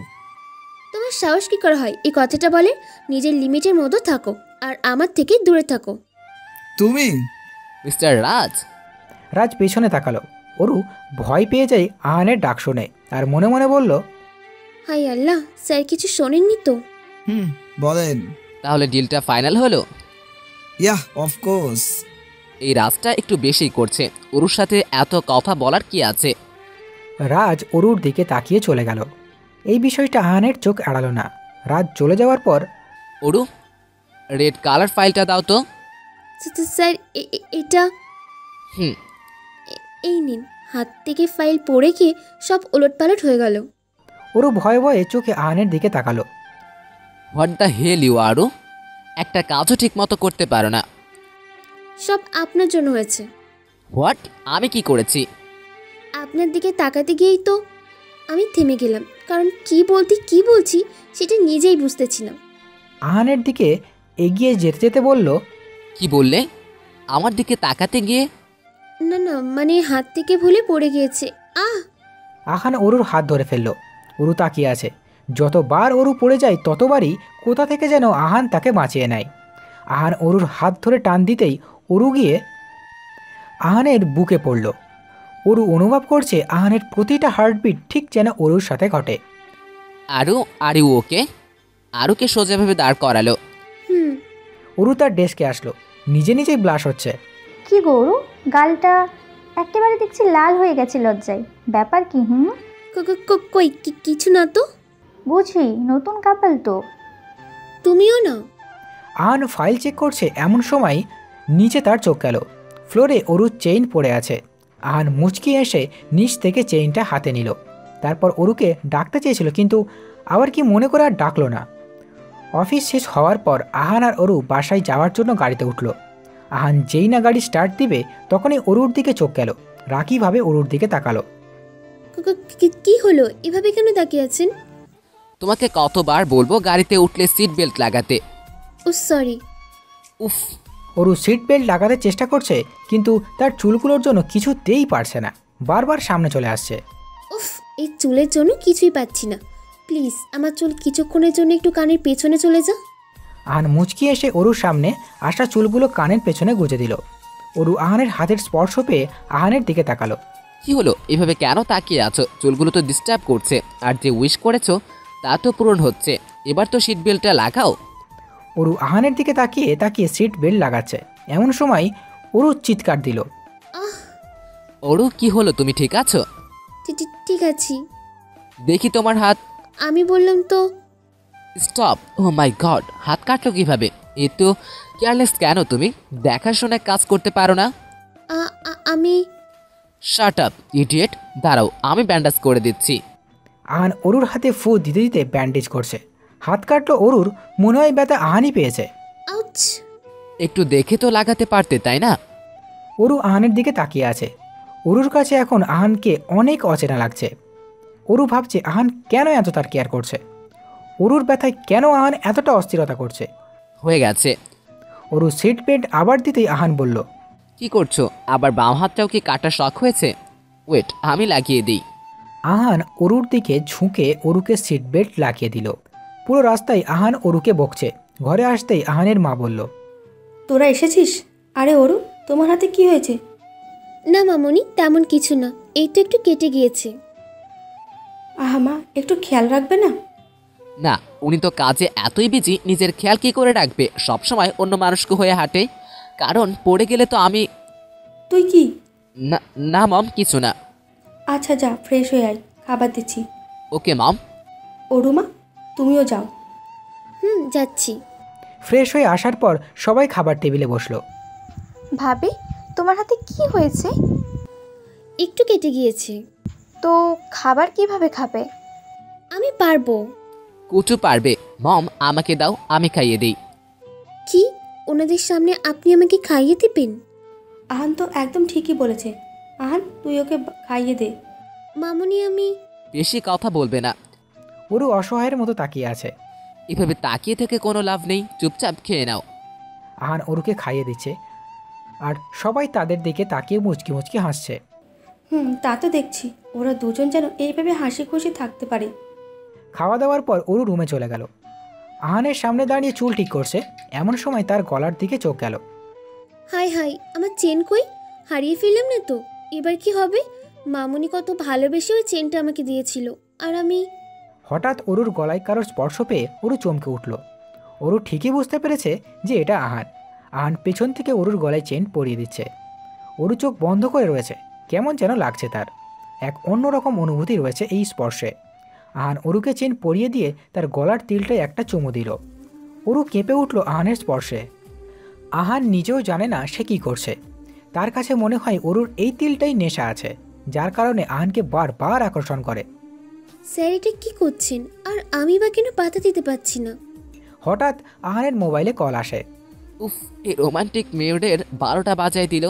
তোমার সাহস কি করে হয় এই কথাটা বলে? নিজের লিমিটের মধ্যে থাকো আর আমার থেকে দূরে থাকো। তুমি মিস্টার রাজ। রাজ পেছনে তাকালো। অরু ভয় পেয়ে যায় আহানের ডাক শুনে আর মনে মনে বলল, হাই আল্লাহ, স্যার কিছু শোনেননি তো? বলেন। তাহলে ডিলটা ফাইনাল হলো? Yeah, of course. এই রাজটা একটু বেশি করছে। ওর সাথে এত কথা বলার কি আছে? রাজ অরুর দিকে তাকিয়ে চলে গেল। এই বিষয়টা আহানের চোখ এড়ালো না। রাজ চলে যাওয়ার পর, ওরু, রেড কালার ফাইলটা দাও তো। স্যার এটা হুম। এই নিন। হাত থেকে ফাইল পড়ে গিয়ে সব ওলটপালট হয়ে গেল। অরু ভয়ে ভয়ে চোখে আহানের দিকে তাকালো। হোয়াট দ্য হেল ইউ আরু? একটা কাজও ঠিক মতো করতে পারো না। সব আপনার জন্য হয়েছে। হোয়াট? আমি কি করেছি? আপনার দিকে তাকাতে গিয়েই তো আমি থেমে গেলাম, কারণ কি বলছি সেটা নিজেই বুঝতেছি না। আহানের দিকে এগিয়ে যেতে যেতে বলল, কি বললে? আমার দিকে তাকাতে গিয়ে? না মানে হাত থেকে ভুলে পড়ে গিয়েছে। আহান অরুর হাত ধরে ফেলল। অরু তাকিয়ে আছে। যতবার অরু পড়ে যায় ততবারই কোথা থেকে যেন আহান তাকে বাঁচিয়ে নেয়। আহান অরুর হাত ধরে টান দিতেই অরু গিয়ে আহানের বুকে পড়ল। অরু অনুভব করছে আহানের প্রতিটা হার্টবিট ঠিক যেন অরুর সাথে ঘটে। Are you okay? আরুকে সোজাভাবে দাঁড় করালো। অরু তার ডেস্কে আসলো। নিজেই ব্লাশ হচ্ছে। কি গরু, গালটা একেবারে দেখছি লাল হয়ে গেছে লজ্জায়। ব্যাপার কি? কই কিছু না তো। বুঝি নতুন কাপল তো। তুমিও না? আহান ফাইল চেক করছে এমন সময় নিচে তার চোখ গেল। ফ্লোরে অরুর চেইন পড়ে আছে। আহান মুচকি এসে নিচ থেকে চেইনটা হাতে নিল। তারপর অরুকে ডাকতে চেয়েছিল, কিন্তু আবার কি মনে করে আর ডাকলো না। অফিস শেষ হওয়ার পর আহান আর অরু বাসায় যাওয়ার জন্য গাড়িতে উঠল। আহান যেই না গাড়ি স্টার্ট দিবে তখনই অরুর দিকে চোখ গেল। রাগীভাবে অরুর দিকে তাকালো। কি হলো? এভাবে কেন তাকিয়ে আছেন? তোমাকে কতবার বলবো গাড়িতে উঠলে সিট বেল্ট লাগাতে? ও সরি। উফ। অরু সিট বেল্ট লাগাতে চেষ্টা করছে, কিন্তু তার চুলগুলোর জন্য কিছুতেই পারছে না। বারবার সামনে চলে আসছে। উফ, এই চুলের জন্য কিছুই পাচ্ছি না। প্লিজ আমার চুল কিছুক্ষণের জন্য একটু কানের পেছনে চলে যা। আহান মুচকি এসে অরুর সামনে আসা চুলগুলো কানের পেছনে গুঁজে দিল। অরু আহানের হাতের স্পর্শ পেয়ে আহানের দিকে তাকালো। কি হলো? এভাবে কেন তাকিয়ে আছো? চুলগুলো তো ডিস্টার্ব করছে, আর যে উইশ করেছো তা তো পূরণ হচ্ছে। এবার তো সিট বেল্টটা লাগাও। অরু আহানের দিকে তাকিয়ে সিট বেল্ট লাগাচ্ছে। এমন সময় অরু চিৎকার দিল। অরু, কি হলো? তুমি ঠিক আছো? ঠিক আছি। দেখি তোমার হাত। আমি বললাম তো। স্টপ। ও মাই গড, হাত কাটলো কিভাবে? এ তো কেয়ারলেস কেন তুমি? দেখাশোনা কাজ করতে পারো না? আমি। Shut up idiot. দাঁড়াও, আমি ব্যান্ডেজ করে দিচ্ছি। আহান অরুর হাতে ফু দিতে দিতে ব্যান্ডেজ করছে। হাত কাটলো অরুর, মনে হয় ব্যথা আহানই পেয়েছে। আউচ। একটু দেখে তো লাগাতে পারতে, তাই না? অরু আহানের দিকে তাকিয়ে আছে। অরুর কাছে এখন আহানকে অনেক অচেনা লাগছে। অরু ভাবছে আহান কেন এত তার কেয়ার করছে। অরুর ব্যথায় কেন আহান এতটা অস্থিরতা করছে। হয়ে গেছে। অরু সিট বেল্ট আবার দিতেই আহান বলল, কি করছো? আবার বাম হাতটাও কি কাটা শখ হয়েছে? ওয়েট, আমি লাগিয়ে দিই। আহান অরুর দিকে ঝুঁকে অরুকে সিট বেল্ট লাগিয়ে দিল। পুরো রাস্তায় আহান অরুকে বকছে। ঘরে আসতেই আহানের মা বলল, তোরা এসেছিস? আরে অরু, তোমার হাতে কি হয়েছে? না মামনি, তেমন কিছু না, এই তো একটু কেটে গিয়েছে। আহা মা, একটু খেয়াল রাখবে না? না, উনি তো কাজে এতই বিজি, নিজের খেয়াল কি করে রাখবে? সবসময় অন্য মানুষকে হয়ে হাঁটে। কারণ পড়ে গেলে তো আমি। তুই কি? না মম, কিছু না। আচ্ছা যা, ফ্রেশ হয়ে আয়, খাবার দিচ্ছি। ওকে মম। অরু মা, তুমিও যাও। যাচ্ছি। ফ্রেশ হয়ে আসার পর সবাই খাবার টেবিলে বসলো। ভাবি, তোমার হাতে কি হয়েছে? একটু কেটে গিয়েছে। তো খাবার কিভাবে খাবে? আমি পারবো। কুচু পারবে। মম, আমাকে দাও, আমি খাইয়ে দিই। কি? ওনাদের সামনে আপনি আমাকে খাইয়ে দেবেন? আহান তো একদম ঠিকই বলেছে। আহান, তুই ওকে খাইয়ে দে। মামুনি, আমি বেশি কথা বলবে না। অরু অসহায়ের মতো তাকিয়ে আছে। এভাবে তাকিয়ে থেকে কোনো লাভ নেই, চুপচাপ খেয়ে নাও। আহান অরুকে খাইয়ে দিচ্ছে আর সবাই তাদের দিকে তাকিয়ে মুচকি মুচকি হাসছে। তা তো দেখছি। ওরা দুজন যেন এইভাবে হাসি খুশি থাকতে পারে। খাওয়া দাওয়ার পর অরু রুমে চলে গেল। আহানের সামনে দাঁড়িয়ে চুল ঠিক করছে, এমন সময় তার গলার দিকে চোখ গেল। হাই হাই, আমার চেন কই? হারিয়ে ফেললাম না তো? এবার কি হবে? মামুনি কত ভালোবেসে ওই চেনটা আমাকে দিয়েছিল, আর আমি... হঠাৎ অরুর গলায় কারোর স্পর্শ পেয়ে অরু চমকে উঠল। অরু ঠিকই বুঝতে পেরেছে যে এটা আহান। আহান পেছন থেকে অরুর গলায় চেন পরিয়ে দিচ্ছে। অরু চোখ বন্ধ করে রয়েছে, কেমন যেন লাগছে তার। এক অন্যরকম অনুভূতি রয়েছে এই স্পর্শে। আহান অরুকে চেন পরিয়ে দিয়ে তার গলার তিলটায় একটা চুমু দিল। অরু কেঁপে উঠল আহানের স্পর্শে। আহান নিজেও জানে না সে কী করছে। তার কাছে মনে হয় অরুর এই তিলটাই নেশা আছে, যার কারণে আহানকে বারবার আকর্ষণ করে। স্যার, এটা কি করছেন? আর আমি বা কেন পাতা দিতে পারছি না? হঠাৎ আহানের মোবাইলে কল আসে। উফ, এই রোমান্টিক মেয়েদের 12টা বাজায় দিল।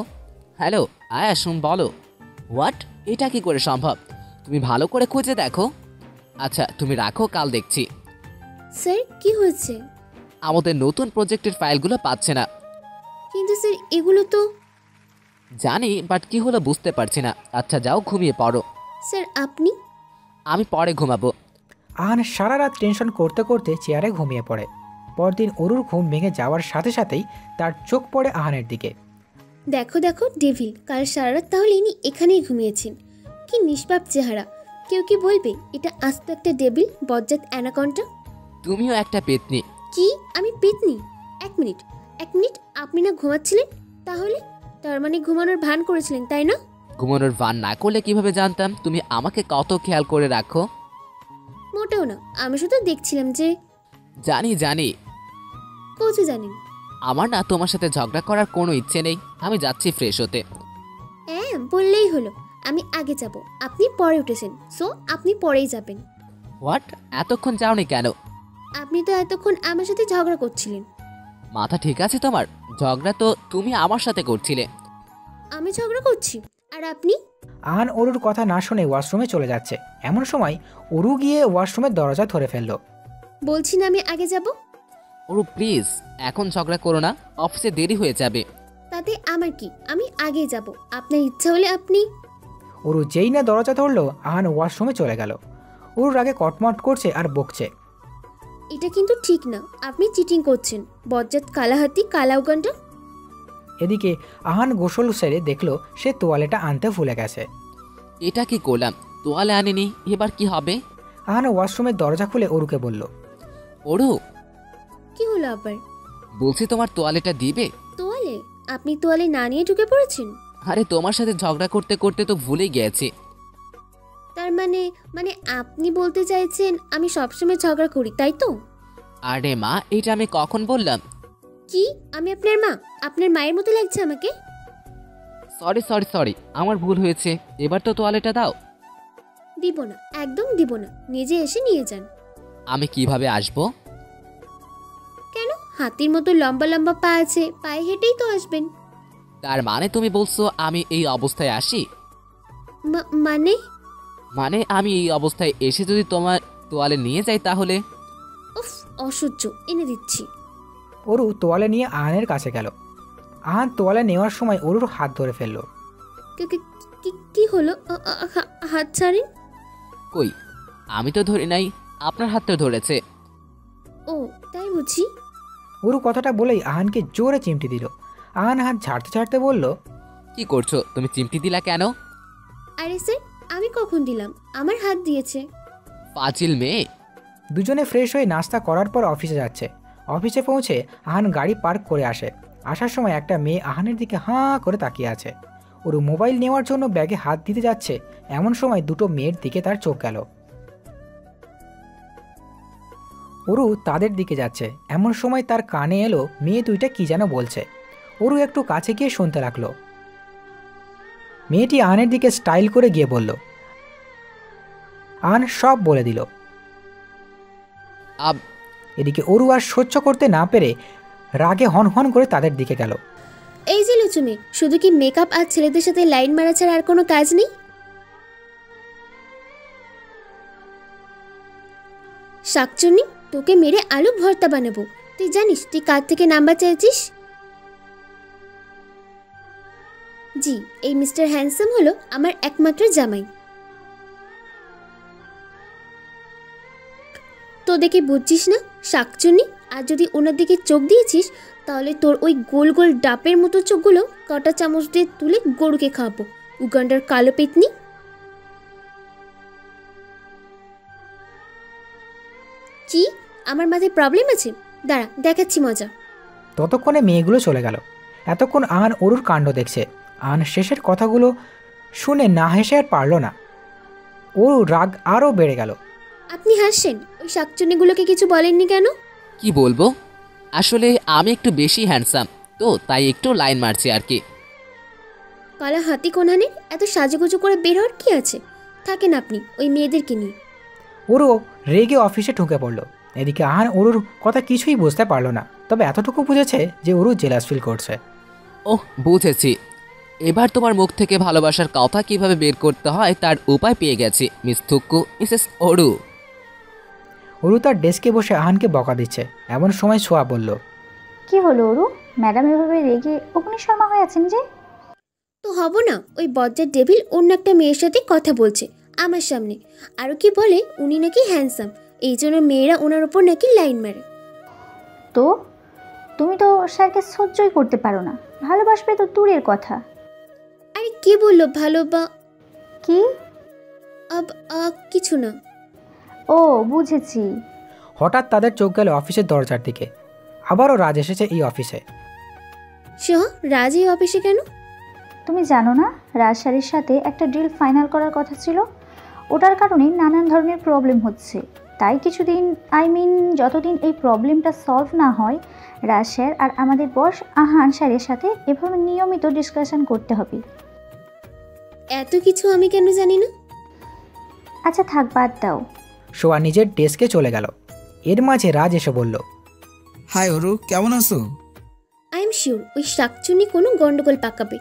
হ্যালো আয়াসুম, বলো। হোয়াট? এটা কি করে সম্ভব? তুমি ভালো করে খুঁজে দেখো। আচ্ছা তুমি রাখো, কাল দেখছি। স্যার, কি হয়েছে? আমাদের নতুন প্রজেক্টের ফাইলগুলো পাচ্ছে না। কিন্তু স্যার, এগুলো তো... জানি, বাট কি হলো বুঝতে পারছি না। আচ্ছা যাও ঘুমিয়ে পড়ো। স্যার, আপনি? আমি পরে ঘুমাবো। আহান সারা রাত টেনশন করতে করতে চেয়ারে ঘুমিয়ে পড়ে। পরদিন অরুর ঘুম ভেঙে যাওয়ার সাথে সাথেই তার চোখ পড়ে আহানের দিকে। দেখো দেখো, ডেভিল, কাল সারা রাত তাহলে ইনি এখানেই ঘুমিয়েছেন। কি নিষ্পাপ চেহারা! কেউ কি বলবে এটা আস্ত একটা ডেভিল, বজ্জাত অ্যানাকন্ডা? তুমিও একটা পেতনি। কি? আমি পেতনি? এক মিনিট, এক মিনিট, আপনি না ঘুমাচ্ছিলেন? তাহলে তার মানে ঘুমানোর ভান করেছিলেন, তাই না? ঘুমানোর ভান না করলে কিভাবে জানতাম তুমি আমাকে কত খেয়াল করে রাখো? মোটেও না, আমি শুধু দেখছিলাম যে... জানি জানি। কোচে জানেন? আমার না তোমার সাথে ঝগড়া করার কোনো ইচ্ছে নেই। আমি যাচ্ছি ফ্রেশ হতে। হ্যাঁ, বললেই হলো। আমি আগে যাব, আপনি পরে উঠেছেন, সো আপনি পরেই যাবেন। হোয়াট? এতক্ষণ যাওনি কেন? আপনি তো এতক্ষণ আমার সাথে ঝগড়া করছিলেন। মাথা ঠিক আছে তোমার? ঝগড়া তো তুমি আমার সাথে করছিলে। আমি ঝগড়া করছি আর আপনি? আহান অরুর কথা না শুনে ওয়াশরুমে চলে যাচ্ছে, এমন সময় অরু গিয়ে ওয়াশরুমের দরজা ধরে ফেলল। বলছি না আমি আগে যাব। ওরু প্লিজ, এখন ঝগড়া করো না, অফিসে দেরি হয়ে যাবে। তাতে আমার কি? আমি আগেই যাব, আপনার ইচ্ছা হলে আপনি... অরু যেই না দরজা ধরল, আহান ওয়াশরুমে চলে গেল। অরুর আগে কটমট করছে আর বকছে। এটা কিন্তু ঠিক না, আপনি চিটিং করছেন, বজ্জাত কালাহাতি কালাউগান্ডা। এদিকে আহান গোসল সেরে দেখল সে তোয়ালেটা আনতে ভুলে গেছে। এটা কি করলাম? তোয়ালে আনিনি, এবার কি হবে? আহান ওয়াশরুমের দরজা খুলে অরুকে বলল। ওরু, কি হলো আবার? বলছি তোমার তোয়ালেটা দিবে। তোয়ালে? আপনি তোয়ালে না নিয়ে ঢুকে পড়েছেন? আরে তোমার সাথে ঝগড়া করতে করতে তো ভুলে গিয়েছি। তার মানে মানে আপনি বলতে চাইছেন আমি সবসময় ঝগড়া করি, তাই তো? আরে মা, এটা আমি কখন বললাম? কি? আমি আপনার মা? আপনার মায়ের মতো লাগছে আমাকে। সরি সরি সরি, আমার ভুল হয়েছে। এবার তো তোয়ালেটা দাও। দিব না, একদম দিব না, নিজে এসে নিয়ে যান। আমি কিভাবে আসবো? কেন? হাতির মতো লম্বা লম্বা পা আছে, পায়ে হেঁটেই তো আসবেন। তার মানে তুমি বলছো আমি এই অবস্থায় আসি? মানে? মানে আমি এই অবস্থায় এসে যদি তোমার তোয়ালে নিয়ে যাই তাহলে? উফ, অসহ্য, এনে দিচ্ছি। অরু তোয়ালে নিয়ে আহানের কাছে গেল। আহান তোয়ালে নেওয়ার সময় অরুর হাত ধরে ফেলল। কি হলো? হাত ছাড়েন। কই, আমি তো ধরি নাই, আপনার হাত তো ধরেছে। ও তাই বুঝি। অরু কথাটা বলেই আহানকে জোরে চিমটি দিল। আহান হাত ঝাড়তে ঝাড়তে বলল, কি করছো তুমি? চিমটি দিলা কেন? আরে স্যার, আমি কখন দিলাম? আমার হাত দিয়েছে। পাঁচিল মেয়ে। দুজনে ফ্রেশ হয়ে নাস্তা করার পর অফিসে যাচ্ছে। অফিসে পৌঁছে আহান গাড়ি পার্ক করে আসে। আসার সময় একটা মেয়ে আহানের দিকে হাঁ করে তাকিয়ে আছে। অরু মোবাইল নেওয়ার জন্য ব্যাগে হাত দিতে যাচ্ছে, এমন সময় দুটো মেয়ের দিকে তার চোখ গেল। অরু তাদের দিকে যাচ্ছে, এমন সময় তার কানে এলো মেয়ে দুইটা কি যেন বলছে। অরু একটু কাছে গিয়ে শুনতে লাগলো। মেয়েটি আহানের দিকে স্টাইল করে গিয়ে বলল। আহান সব বলে দিল। এদিকে অরু আর সহ্য করতে না পেরে রাগে হন হন করে তাদের দিকে গেল। এই যে লুচুমি, শুধু কি মেকআপ আর ছেলেদের সাথে লাইন মারা ছাড়া আর কোনো কাজ নেই? শাকচুন্নি, তোকে মেরে আলু ভর্তা বানাবো। তুই জানিস তুই কার থেকে নাম্বার চাইছিস? জি, এই মিস্টার হ্যান্ডসাম হলো আমার একমাত্র জামাই। তো দেখে বুঝছিস না শাকচুন্নি? আর যদি ওনার দিকে চোখ দিয়েছিস তাহলে তোর ওই গোল গোল ডাপের মতো চোখগুলো কটা চামচ দিয়ে তুলে গরুকে খাবো। উগান্ডার কালো পেতনি। কি আমার মাথায় প্রবলেম আছে? দাঁড়া, দেখাচ্ছি মজা। ততক্ষণে মেয়েগুলো চলে গেল। এতক্ষণ আহান অরুর কাণ্ড দেখছে। আহান শেষের কথাগুলো শুনে না হেসে আর পারল না। অরুর রাগ আরও বেড়ে গেল। আপনি হাসছেন? ওই শাকচুন্নিগুলোকে কিছু বলেননি কেন? কি বলবো, আসলে আমি একটু বেশি হ্যান্ডসাম তো, তাই একটু লাইন মারছি আর কি। কালা হাতি কোনানে এত সাজুগুজু করে বের হওয়ার কি আছে? থাকেন আপনি ওই মেয়েদেরকে নিয়ে। অরু রেগে অফিসে ঢুকে পড়ল। এদিকে আহান অরুর কথা কিছুই বুঝতে পারল না, তবে এতটুকু বুঝেছে যে অরু জেলাস ফিল করছে। ওহ, বুঝেছি। এবার তোমার মুখ থেকে ভালোবাসার কথা কিভাবে বের করতে হয় তার উপায় পেয়ে গেছি, মিস থুক্কু, মিসেস অরু। অরু তার ডেস্কে বসে আহানকে বকা দিচ্ছে। এমন সময় সোয়া বলল, কি হলো অরু, ম্যাডাম এভাবে রেগে অগ্নিশর্মা হয়ে আছেন যে? তো হব না, ওই বজ্জার ডেভিল অন্য একটা মেয়ের সাথে কথা বলছে আমার সামনে। আরও কি বলে উনি নাকি হ্যান্ডসাম, এই জন্য মেয়েরা ওনার ওপর নাকি লাইন মারে। তো তুমি তো স্যারকে সহ্যই করতে পারো না, ভালোবাসবে তো দূরের কথা। আরে কি বললো ভালো বা কি? কিছু না। ও বুঝেছি। হঠাৎ তাদের চোখ গেল অফিসের দরজার দিকে। আবারও রাজ এসেছে এই অফিসে। রাজ এই অফিসে কেন? তুমি জানো না, রাজ স্যারের সাথে একটা ডিল ফাইনাল করার কথা ছিল। ওটার কারণে নানান ধরনের প্রবলেম হচ্ছে। তাই কিছুদিন, যতদিন এই প্রবলেমটা সলভ না হয়, রাজ স্যার আর আমাদের বস আহান স্যারের সাথে এভাবে নিয়মিত ডিসকাশন করতে হবে। এত কিছু আমি কেন জানি না? আচ্ছা থাক, বাদ দাও। সোয়া নিজের ডেস্কে চলে গেল। এর মাঝে রাজ এসে বলল, হাই অরু, কেমন আছো? আই এম শিওর ওই শাকচুন্নি কোনো গন্ডগোল পাকাবে।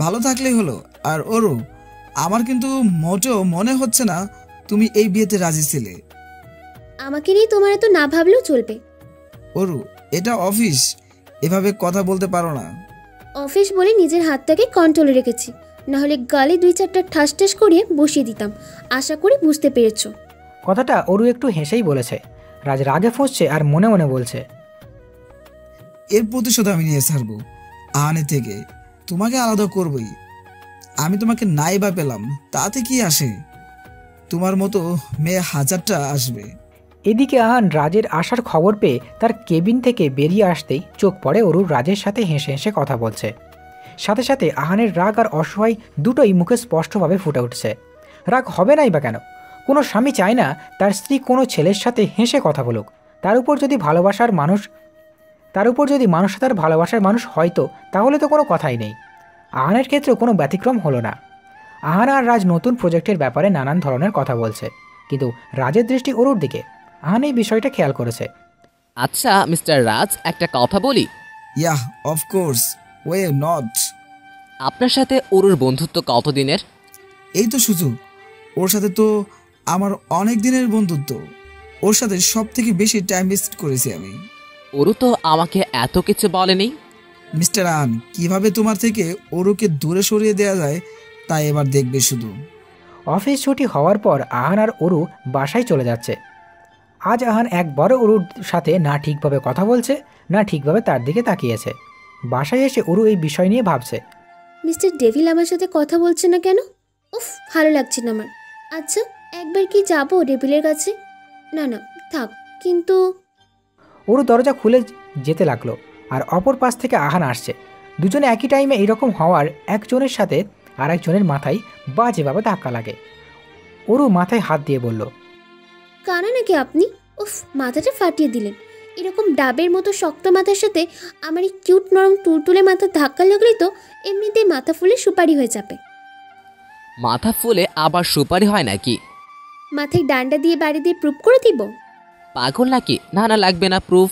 ভালো থাকলেই হলো। আর অরু, আমার কিন্তু মোটেও মনে হচ্ছে না তুমি এই বিয়েতে রাজি ছিলে। আমাকে নিয়ে তোমার এত না ভাবলেও চলবে। অরু, এটা অফিস, এভাবে কথা বলতে পারো না। অফিস বলে নিজের হাতটাকে কন্ট্রোলে রেখেছি, নাহলে গালে 2-4টা ঠাস ঠাস করিয়ে বসিয়ে দিতাম। আশা করি বুঝতে পেরেছো। কথাটা অরু একটু হেসেই বলেছে। রাজ রাগে ফুঁসছে আর মনে মনে বলছে, এর প্রতিশোধ আমি নিয়ে ছাড়বো। আহানে থেকে তোমাকে আলাদা করবই। আমি তোমাকে নাই বা পেলাম, তাতে কি আসে? তোমার মতো মেয়ে হাজারটা আসবে। এদিকে আহান রাজের আসার খবর পেয়ে তার কেবিন থেকে বেরিয়ে আসতেই চোখ পড়ে অরু রাজের সাথে হেসে হেসে কথা বলছে। সাথে সাথে আহানের রাগ আর অসহায় দুটোই মুখে স্পষ্টভাবে ফুটে উঠছে। রাগ হবে নাই বা কেন? কোনো স্বামী চায় না তার স্ত্রী কোনো ছেলের সাথে হেসে কথা বলুক। তার উপর যদি মানুষ তার ভালোবাসার মানুষ হয়তো, তাহলে তো কোনো কথাই নেই। আহানের ক্ষেত্রে কোনো ব্যতিক্রম হলো না। আহান আর রাজ নতুন প্রজেক্টের ব্যাপারে নানান ধরনের কথা বলছে, কিন্তু রাজের দৃষ্টি অরুর দিকে। আহান এই বিষয়টা খেয়াল করেছে। আচ্ছা মিস্টার রাজ, একটা কথা বলি? Yeah, of course, way not. আপনার সাথে অরুর বন্ধুত্ব কতদিনের? এই তো সুযোগ। ওর সাথে তো আমার অনেক দিনের বন্ধুত্ব। ওর সাথে সব থেকে বেশি টাইম ওয়েস্ট করেছি আমি। অরু তো আমাকে এত কিছু বলেনি। মিস্টার আহান, কিভাবে তোমার থেকে অরুকে দূরে সরিয়ে দেওয়া যায় তাই এবার দেখবে শুধু। অফিস ছুটি হওয়ার পর আহান আর অরু বাসায় চলে যাচ্ছে। আজ আহান একবারও অরুর সাথে না ঠিকভাবে কথা বলছে, না ঠিকভাবে তার দিকে তাকিয়েছে। বাসায় এসে অরু এই বিষয় নিয়ে ভাবছে, মিস্টার ডেভিল আমার সাথে কথা বলছে না কেন? উফ, ভালো লাগছে না আমার। আচ্ছা একবার কি যাবো ডেভিলের কাছে? না থাক। কিন্তু অরু দরজা খুলে যেতে লাগলো, আর অপর পাশ থেকে আহান আসছে। দুজনে একই টাইমে এইরকম হওয়ার একজনের সাথে আর একজনের মাথায় বাজেভাবে ধাক্কা লাগে। অরু মাথায় হাত দিয়ে বলল, কানা নাকি আপনি? উফ, মাথাটা ফাটিয়ে দিলেন। এরকম ডাবের মতো শক্ত মাথার সাথে আমার এই কিউট নরম তুলতুলে মাথা ধাক্কা লাগলে তো এমনিতেই মাথা ফুলে সুপারি হয়ে যাবে। মাথা ফুলে আবার সুপারি হয় নাকি? মাথায় ডান্ডা দিয়ে বাড়ি দিয়ে প্রুফ করে দিব? পাগল নাকি? না না, লাগবে না প্রুফ।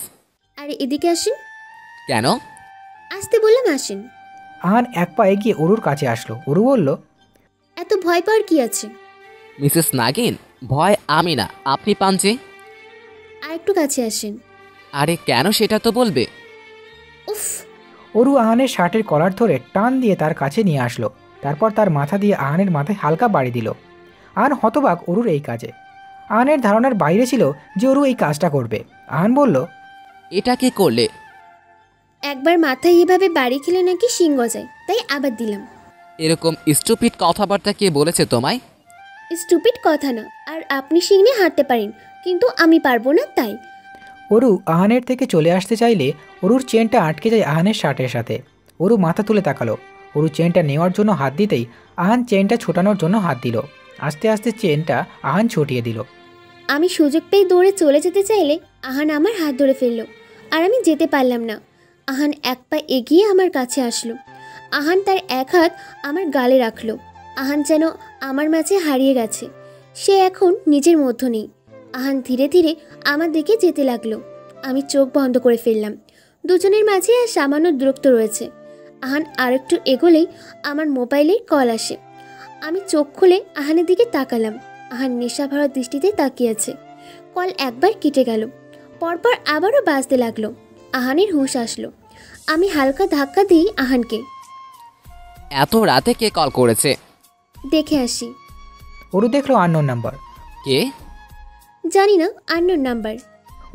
আরে এদিকে আসেন। কেন? আসতে বললাম আসেন। আহান এক পা এগিয়ে অরুর কাছে আসলো। অরু বলল, এত ভয় পাওয়ার কি আছে? মিসেস নাগিন, ভয় আমি না, আপনি পান যে। আর একটু কাছে আসেন। আরে কেন সেটা তো বলবে। উফ। অরু আহানের শার্টের কলার ধরে টান দিয়ে তার কাছে নিয়ে আসলো। তারপর তার মাথা দিয়ে আহানের মাথায় হালকা বাড়ি দিল। আহান হতবাক অরুর এই কাজে। আহানের ধারণার বাইরে ছিল যে অরু এই কাজটা করবে। আহান বলল, এটা কি করলে? একবার মাথায় এভাবে বাড়ি খেলে নাকি শিং গজায়, তাই আবার দিলাম। এরকম স্টুপিড কথাবার্তা কে বলেছে তোমায়? স্টুপিড কথা না, আর আপনি শিং নিয়ে হাঁটতে পারেন, কিন্তু আমি পারবো না তাই। অরু আহানের থেকে চলে আসতে চাইলে অরুর চেনটা আটকে যায় আহানের শার্টের সাথে। অরু মাথা তুলে তাকালো। অরু চেনটা নেওয়ার জন্য হাত দিতেই আহান চেনটা ছোটানোর জন্য হাত দিল। আস্তে আস্তে চেনটা আহান ছটিয়ে দিল। আমি সুযোগ পেয়ে দৌড়ে চলে যেতে চাইলে আহান আমার হাত ধরে ফেলল, আর আমি যেতে পারলাম না। আহান এক পা এগিয়ে আমার কাছে আসলো। আহান তার এক হাত আমার গালে রাখলো। আহান যেন আমার মাঝে হারিয়ে গেছে, সে এখন নিজের মধ্য নেই। আহান ধীরে ধীরে আমার দিকে যেতে লাগলো। আমি চোখ বন্ধ করে ফেললাম। দুজনের মাঝে আর সামান্য দূরত্ব রয়েছে। আহান আরেকটু এগোলেই আমার মোবাইলে কল আসে। আমি চোখ খুলে আহানের দিকে তাকালাম। আহান নেশা ভরা দৃষ্টিতে তাকিয়ে আছে। কল একবার কেটে গেল, পরপর আবারও বাজতে লাগলো। আহানের হুঁশ আসলো। আমি হালকা ধাক্কা দিই আহানকে। এত রাতে কে কল করেছে? দেখে আসি। অরু দেখলো আননোন নাম্বার। কে? জানি না, unknown number.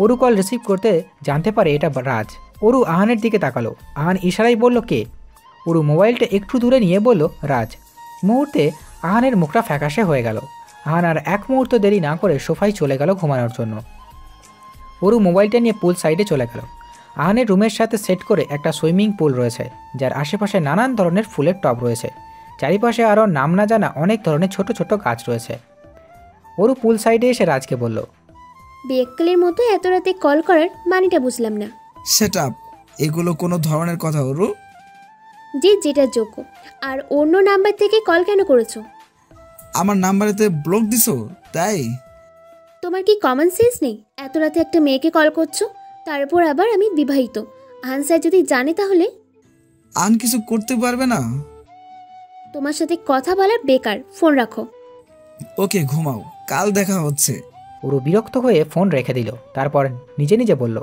Aru call receive করতে জানতে পারে এটা রাজ। অরু আহানের দিকে তাকালো। আহান ইশারায় বলল, কে? অরু মোবাইলটা একটু দূরে নিয়ে বলল, রাজ। মুহূর্তে আহানের মুখটা ফ্যাকাশে হয়ে গেল। আহান আর এক মুহূর্ত দেরি না করে সোফায় চলে গেল ঘুমানোর জন্য। অরু মোবাইলটা নিয়ে পুল সাইডে চলে গেল। আহানের রুমের সাথে সেট করে একটা সুইমিং পুল রয়েছে, যার আশেপাশে নানান ধরনের ফুলের টব রয়েছে। চারিপাশে আরও নাম না জানা অনেক ধরনের ছোট ছোট গাছ রয়েছে। অরু পুল সাইডে এসে রাজকে বলল, বেকালের মতো এত রাতে কল করার মানেটা বুঝলাম না। সেট আপ, এগুলো কোনো ধরনের কথা অরু? যে যেটা যোগ্য। আর অন্য নাম্বার থেকে কল কেন করেছো? আমার নাম্বারেতে ব্লক দিছো তাই? তোমার কি কমন সেন্স নেই? এত রাতে একটা মেয়েকে কল করছো, তারপর আবার আমি বিবাহিত। আনসার যদি জানে তাহলে? আন কিছু করতে পারবে না। তোমার সাথে কথা বলা বেকার, ফোন রাখো। ওকে, ঘুমাও, কাল দেখা হচ্ছে। অরু বিরক্ত হয়ে ফোন রেখে দিল। তারপর নিজে নিজে বলল,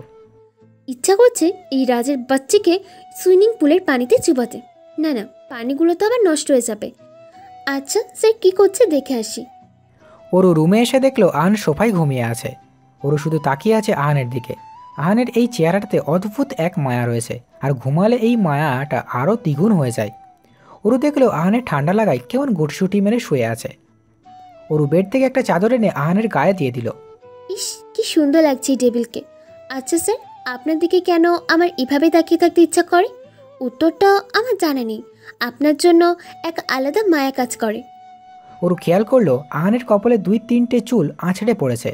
ইচ্ছা করছে এই রাজের বাচ্চাকে সুইমিং পুলের পানিতে চুবাতে। না না, পানিগুলো তো আবার নষ্ট হয়ে যাবে। আচ্ছা স্যার, কি করছে দেখে আসি। অরু রুমে এসে দেখলো আহান সোফায় ঘুমিয়ে আছে। অরু শুধু তাকিয়ে আছে আহানের দিকে। আহানের এই চেহারাটাতে অদ্ভুত এক মায়া রয়েছে, আর ঘুমালে এই মায়াটা আরও দ্বিগুণ হয়ে যায়। অরু দেখলো আহানের ঠান্ডা লাগায় কেমন গুটসুটি মেরে শুয়ে আছে। অরু বেড থেকে একটা চাদর এনে আহানের গায়ে দিয়ে দিল। ইস, কি সুন্দর লাগছে এই টেবিলকে। আচ্ছা স্যার, আপনার দিকে কেন আমার এভাবে তাকিয়ে থাকতে ইচ্ছা করে? উত্তরটা আমার জানা নেই। আপনার জন্য এক আলাদা মায়া কাজ করে। অরু খেয়াল করলো আহানের কপালে 2-3টে চুল আছড়ে পড়েছে।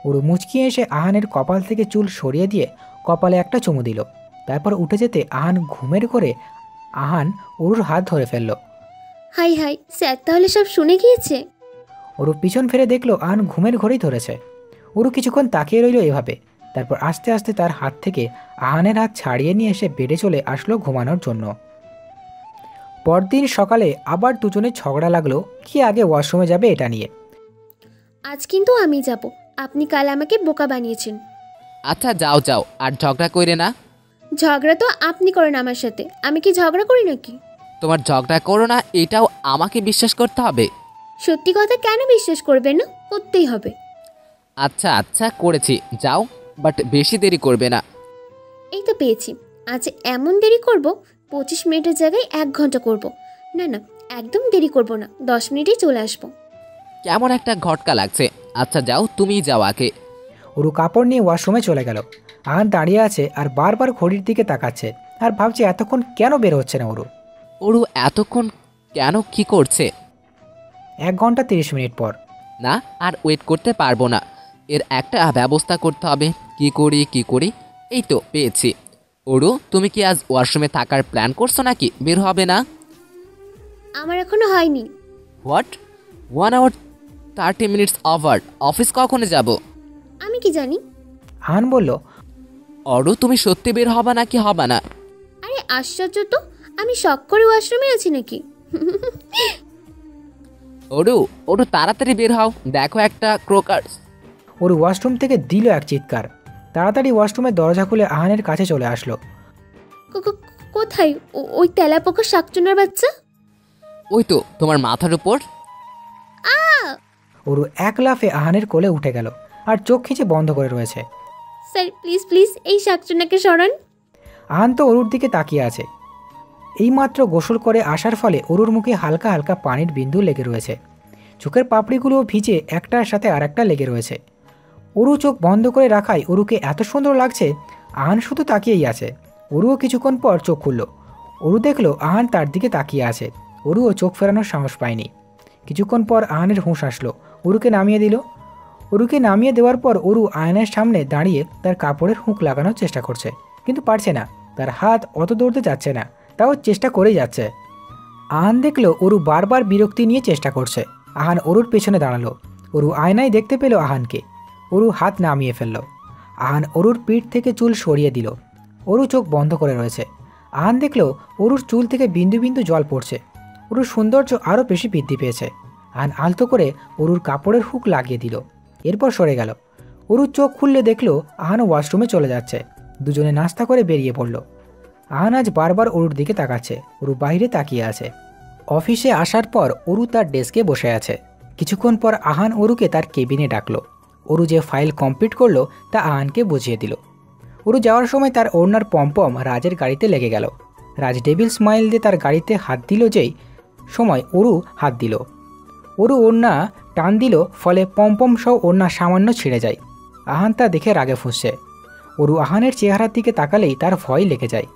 অরু মুচকিয়ে এসে আহানের কপাল থেকে চুল সরিয়ে দিয়ে কপালে একটা চুমু দিল। তারপর উঠে যেতে আহান ঘুমের ঘরে আহান অরুর হাত ধরে ফেলল। হাই হাই, স্যার তাহলে সব শুনে গিয়েছে? অরু পিছন ফিরে দেখলো আহান ঘুমের ঘরেই ধরেছে। অরু কিছুক্ষণ তাকিয়ে রইল এভাবে। তারপর আস্তে আস্তে তার হাত থেকে আহানের হাত ছাড়িয়ে নিয়ে এসে বেডে চলে আসলো ঘুমানোর জন্য। পরদিন সকালে আবার দুজনে ঝগড়া লাগলো কি আগে ওয়াশরুমে যাবে এটা নিয়ে। আজ কিন্তু আমি যাব, আপনি কাল আমাকে বোকা বানিয়েছেন। আচ্ছা যাও যাও, আর ঝগড়া কইরে না। ঝগড়া তো আপনি করেন আমার সাথে, আমি কি ঝগড়া করি নাকি? তোমার ঝগড়া করো না এটাও আমাকে বিশ্বাস করতে হবে? সত্যি কথা কেন বিশ্বাস করবেন না? করতেই হবে। আচ্ছা আচ্ছা করেছি, যাও, বাট বেশি দেরি করবে না। এই তো পেয়েছি। আজ এমন দেরি করব, 25 মিনিটের জায়গায় 1 ঘন্টা করব। না না, একদম দেরি করব না, 10 মিনিটেই চলে আসবো। কেমন একটা ঘটকা লাগছে। আচ্ছা যাও, তুমি যাও আগে। অরু কাপড় নিয়ে ওয়াশরুমে চলে গেল। আহান দাঁড়িয়ে আছে আর বারবার ঘড়ির দিকে তাকাচ্ছে আর ভাবছে এতক্ষণ কেন বের হচ্ছে না অরু। অরু এতক্ষণ কেন কি করছে? 1 ঘন্টা 30 মিনিট পর। না, আর ওয়েট করতে পারবো না, এর একটা ব্যবস্থা করতে হবে। কি করি? এই তো পেয়েছি। ওরু, তুমি কি আজ ওয়াশরুমে থাকার প্ল্যান করছো নাকি বের হবে না? আমার এখনো হয়নি। What? 1 hour 30 minutes over. Office কখনো যাব? আমি কি জানি? আহান বলল, অরু, তুমি সত্যি বের হবা নাকি হবা না? আরে আশ্চর্য তো, আমি শখ করে ওয়াশরুমে আছি নাকি? ওরু, ওরু তাড়াতাড়ি বের হও, দেখো একটা ক্রোকার। ওর ওয়াশরুম থেকে দিল এক চিৎকার। তাড়াতাড়ি ওয়াশরুমের দরজা খুলে আহানের কাছে চলে আসলো। কোথায়? ওই তেলাপোকা শাকচুনার বাচ্চা? ওই তো তোমার মাথার উপর। ওরু এক লাফে আহানের কোলে উঠে গেল আর চোখ খিঁচে বন্ধ করে রয়েছে। স্যার প্লিজ প্লিজ এই শাকচুনাকে সরান। আহান তো ওরুর দিকে তাকিয়ে আছে। এইমাত্র গোসল করে আসার ফলে ওরুর মুখে হালকা হালকা পানির বিন্দু লেগে রয়েছে। চোখের পাপড়িগুলো ভিজে একটার সাথে আর একটা লেগে রয়েছে। ওরু চোখ বন্ধ করে রাখায় ওরুকে এত সুন্দর লাগছে, আহান শুধু তাকিয়েই আছে। ওরুও কিছুক্ষণ পর চোখ খুলল। ওরু দেখলো আহান তার দিকে তাকিয়ে আছে। ওরুও চোখ ফেরানোর সাহস পায়নি। কিছুক্ষণ পর আহানের হুঁশ আসলো। ওরুকে নামিয়ে দিল। ওরুকে নামিয়ে দেওয়ার পর ওরু আয়নার সামনে দাঁড়িয়ে তার কাপড়ের হুঁক লাগানোর চেষ্টা করছে, কিন্তু পারছে না। তার হাত অত দৌড়তে যাচ্ছে না, তাও চেষ্টা করেই যাচ্ছে। আহান দেখলো ওরু বারবার বিরক্তি নিয়ে চেষ্টা করছে। আহান ওরুর পেছনে দাঁড়ালো। ওরু আয়নায় দেখতে পেল আহানকে। ওরু হাত নামিয়ে ফেলল। আহান ওরুর পিঠ থেকে চুল সরিয়ে দিল। ওরু চোখ বন্ধ করে রয়েছে। আহান দেখলো ওরুর চুল থেকে বিন্দু বিন্দু জল পড়ছে। ওরুর সৌন্দর্য আরও বেশি বৃদ্ধি পেয়েছে। আহান আলতো করে ওরুর কাপড়ের হুক লাগিয়ে দিল, এরপর সরে গেল। ওরুর চোখ খুললে দেখলো আহান ওয়াশরুমে চলে যাচ্ছে। দুজনে নাস্তা করে বেরিয়ে পড়ল। আহান আজ বারবার ওরুর দিকে তাকাচ্ছে। ওরু বাইরে তাকিয়ে আছে। অফিসে আসার পর ওরু তার ডেস্কে বসে আছে। কিছুক্ষণ পর আহান ওরুকে তার কেবিনে ডাকলো। ওরু যে ফাইল কমপ্লিট করলো তা আহানকে বুঝিয়ে দিল। ওরু যাওয়ার সময় তার ওড়নার পম্পম রাজের গাড়িতে লেগে গেল। রাজ ডেভিল স্মাইল দিয়ে তার গাড়িতে হাত দিল, যেই সময় ওরু হাত দিল। ওরু ওড়না টান দিল, ফলে পম্পম সহ ওড়না সামান্য ছিঁড়ে যায়। আহান তা দেখে রাগে ফুঁসছে। ওরু আহানের চেহারার দিকে তাকালেই তার ভয় লেগে যায়।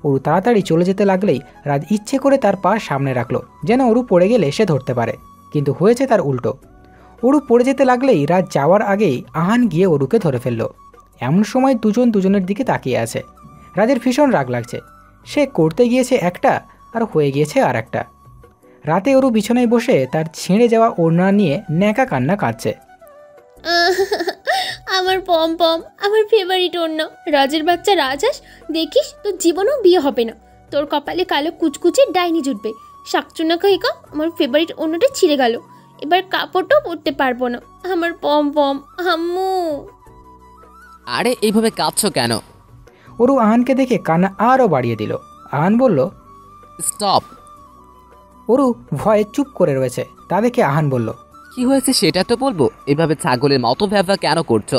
ওরু তাড়াতাড়ি চলে যেতে লাগলেই রাজ ইচ্ছে করে তার পা সামনে রাখলো, যেন ওরু পড়ে গেলে সে ধরতে পারে, কিন্তু হয়েছে তার উল্টো। ওরু পড়ে যেতে লাগলেই রাজ যাওয়ার আগেই আহান গিয়ে ওরুকে ধরে ফেলল। এমন সময় দুজন দুজনের দিকে তাকিয়ে আছে। রাজের ভীষণ রাগ লাগছে। সে করতে গিয়েছে একটা আর হয়ে গিয়েছে আর একটা। রাতে ওরু বিছানায় বসে তার ছিঁড়ে যাওয়া ওড়না নিয়ে ন্যাকা কান্না কাঁদছে। আমার পম, আমার ফেভারিট ওড়না। রাজের বাচ্চা রাজহাঁস, দেখিস তোর জীবনেও বিয়ে হবে না। তোর কপালে কালো কুচকুচে ডাইনি জুটবে। শাকচুনা খাইকা আমার ফেভারিট ওড়নাটা ছিঁড়ে গেল। এবার কাপড়টাও পরতে পারবো না। আমার পম, আম্মু। আরে এইভাবে কাঁদছো কেন? ওরু আহানকে দেখে কান্না আরও বাড়িয়ে দিল। আহান বলল, স্টপ। ওরু ভয়ে চুপ করে রয়েছে। তা দেখে আহান বলল, কি হয়েছে সেটা তো বলবো। এভাবে ছাগলের মতো ভ্যাবা কেন করছো?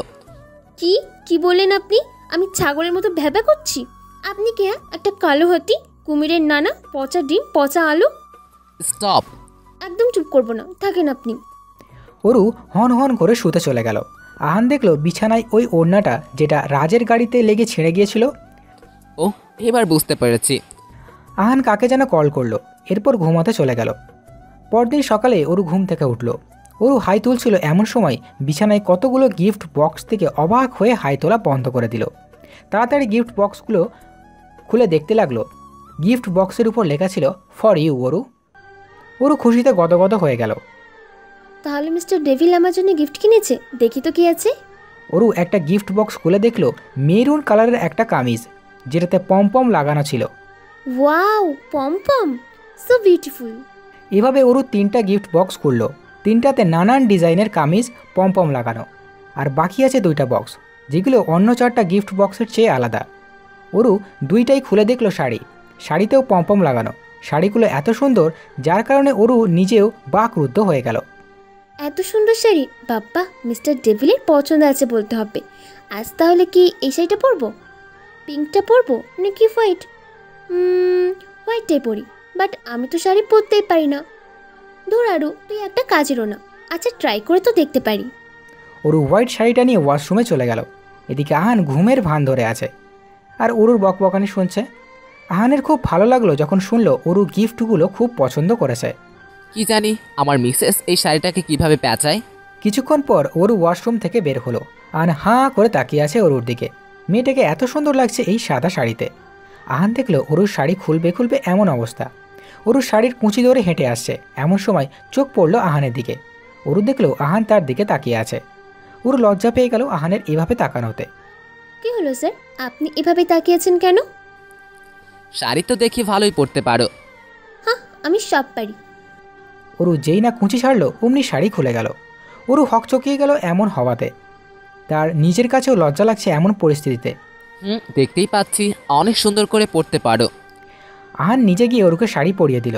কি বললেন আপনি? আমি ছাগলের মতো ভ্যাবা করছি? আপনি কে? একটা কালো হাতি, কুমিরের নানা, পচা ডিম, পচা আলু। স্টপ। একদম চুপ করবো না, থাকেন আপনি। ওরু হন হন করে শুতে চলে গেল। আহান দেখলো বিছানায় ওই ওড়নাটা যেটা রাজের গাড়িতে লেগে ছিঁড়ে গিয়েছিল। ও, এবার বুঝতে পেরেছি। আহান কাকে যেন কল করলো, এরপর ঘুমাতে চলে গেল। পরদিন সকালে ওরু ঘুম থেকে উঠল। ওরু হাই তুলছিল এমন সময় বিছানায় কতগুলো গিফট বক্স থেকে অবাক হয়ে হাই তোলা বন্ধ করে দিল। তাড়াতাড়ি গিফট বক্সগুলো খুলে দেখতে লাগলো। গিফট বক্সের উপর লেখা ছিল, ফর ইউ ওরু। ওরু খুশিতে গদগদ হয়ে গেল। তাহলে মিস্টার ডেভিল আমার জন্য গিফট কিনেছে, দেখি তো কি আছে। ওরু একটা গিফট বক্স খুলে দেখলো মেরুন কালারের একটা কামিজ, যেটাতে পম্পম লাগানো ছিল। ওয়াও, পম, সো বিউটিফুল। এভাবে ওরু 3টা গিফট বক্স খুললো। 3টাতে নানান ডিজাইনের কামিজ পম্পম লাগানো। আর বাকি আছে 2টা বক্স, যেগুলো অন্য 4টা গিফট বক্সের চেয়ে আলাদা। ওরু 2টাই খুলে দেখলো শাড়ি। শাড়িতেও পম্পম লাগানো। শাড়িগুলো এত সুন্দর, যার কারণে ওরু নিজেও বাকরুদ্ধ হয়ে গেল। এত সুন্দর শাড়ি, বাপ্পা, মিস্টার ডেভিলের পছন্দ আছে বলতে হবে। আজ তাহলে কি এই শাড়িটা পরবো? পিঙ্কটা পরবো নাকি হোয়াইট? হোয়াইটটাই পরি, বাট আমি তো শাড়ি পরতেই পারি না। ধর আরু, তুই একটা কাজেরও না। আচ্ছা, ট্রাই করে তো দেখতে পারি। ওরু হোয়াইট শাড়িটা নিয়ে ওয়াশরুমে চলে গেল। এদিকে আহান ঘুমের ভান ধরে আছে আর ওরুর বকবকানি শুনছে। আহানের খুব ভালো লাগলো যখন শুনলো ওরু গিফটগুলো খুব পছন্দ করেছে। কি জানি আমার মিসেস এই শাড়িটাকে কিভাবে পেঁচায়। কিছুক্ষণ পর ওরু ওয়াশরুম থেকে বের হলো। আহান হাঁ করে তাকিয়ে আছে ওরুর দিকে। মেয়েটাকে এত সুন্দর লাগছে এই সাদা শাড়িতে। আহান দেখলো অরুর শাড়ি খুলবে খুলবে এমন অবস্থা। অরুর শাড়ির কুঁচি ধরে হেঁটে আসছে, এমন সময় চোখ পড়লো আহানের দিকে। অরু দেখলো আহান তার দিকে তাকিয়ে আছে। অরু লজ্জা পেয়ে গেল আহানের এভাবে তাকানোতে। কি হলো স্যার, আপনি এভাবে তাকিয়েছেন কেন? শাড়ি তো দেখি ভালোই পরতে পারো। হ্যাঁ, আমি সব পারি। অরু যেই না কুঁচি ছাড়লো অমনি শাড়ি খুলে গেল। অরু হকচকিয়ে গেল এমন হওয়াতে। তার নিজের কাছেও লজ্জা লাগছে এমন পরিস্থিতিতে। দেখতেই পাচ্ছি অনেক সুন্দর করে পরতে পারো। আহান নিজে গিয়ে অরুকে শাড়ি পরিয়ে দিল।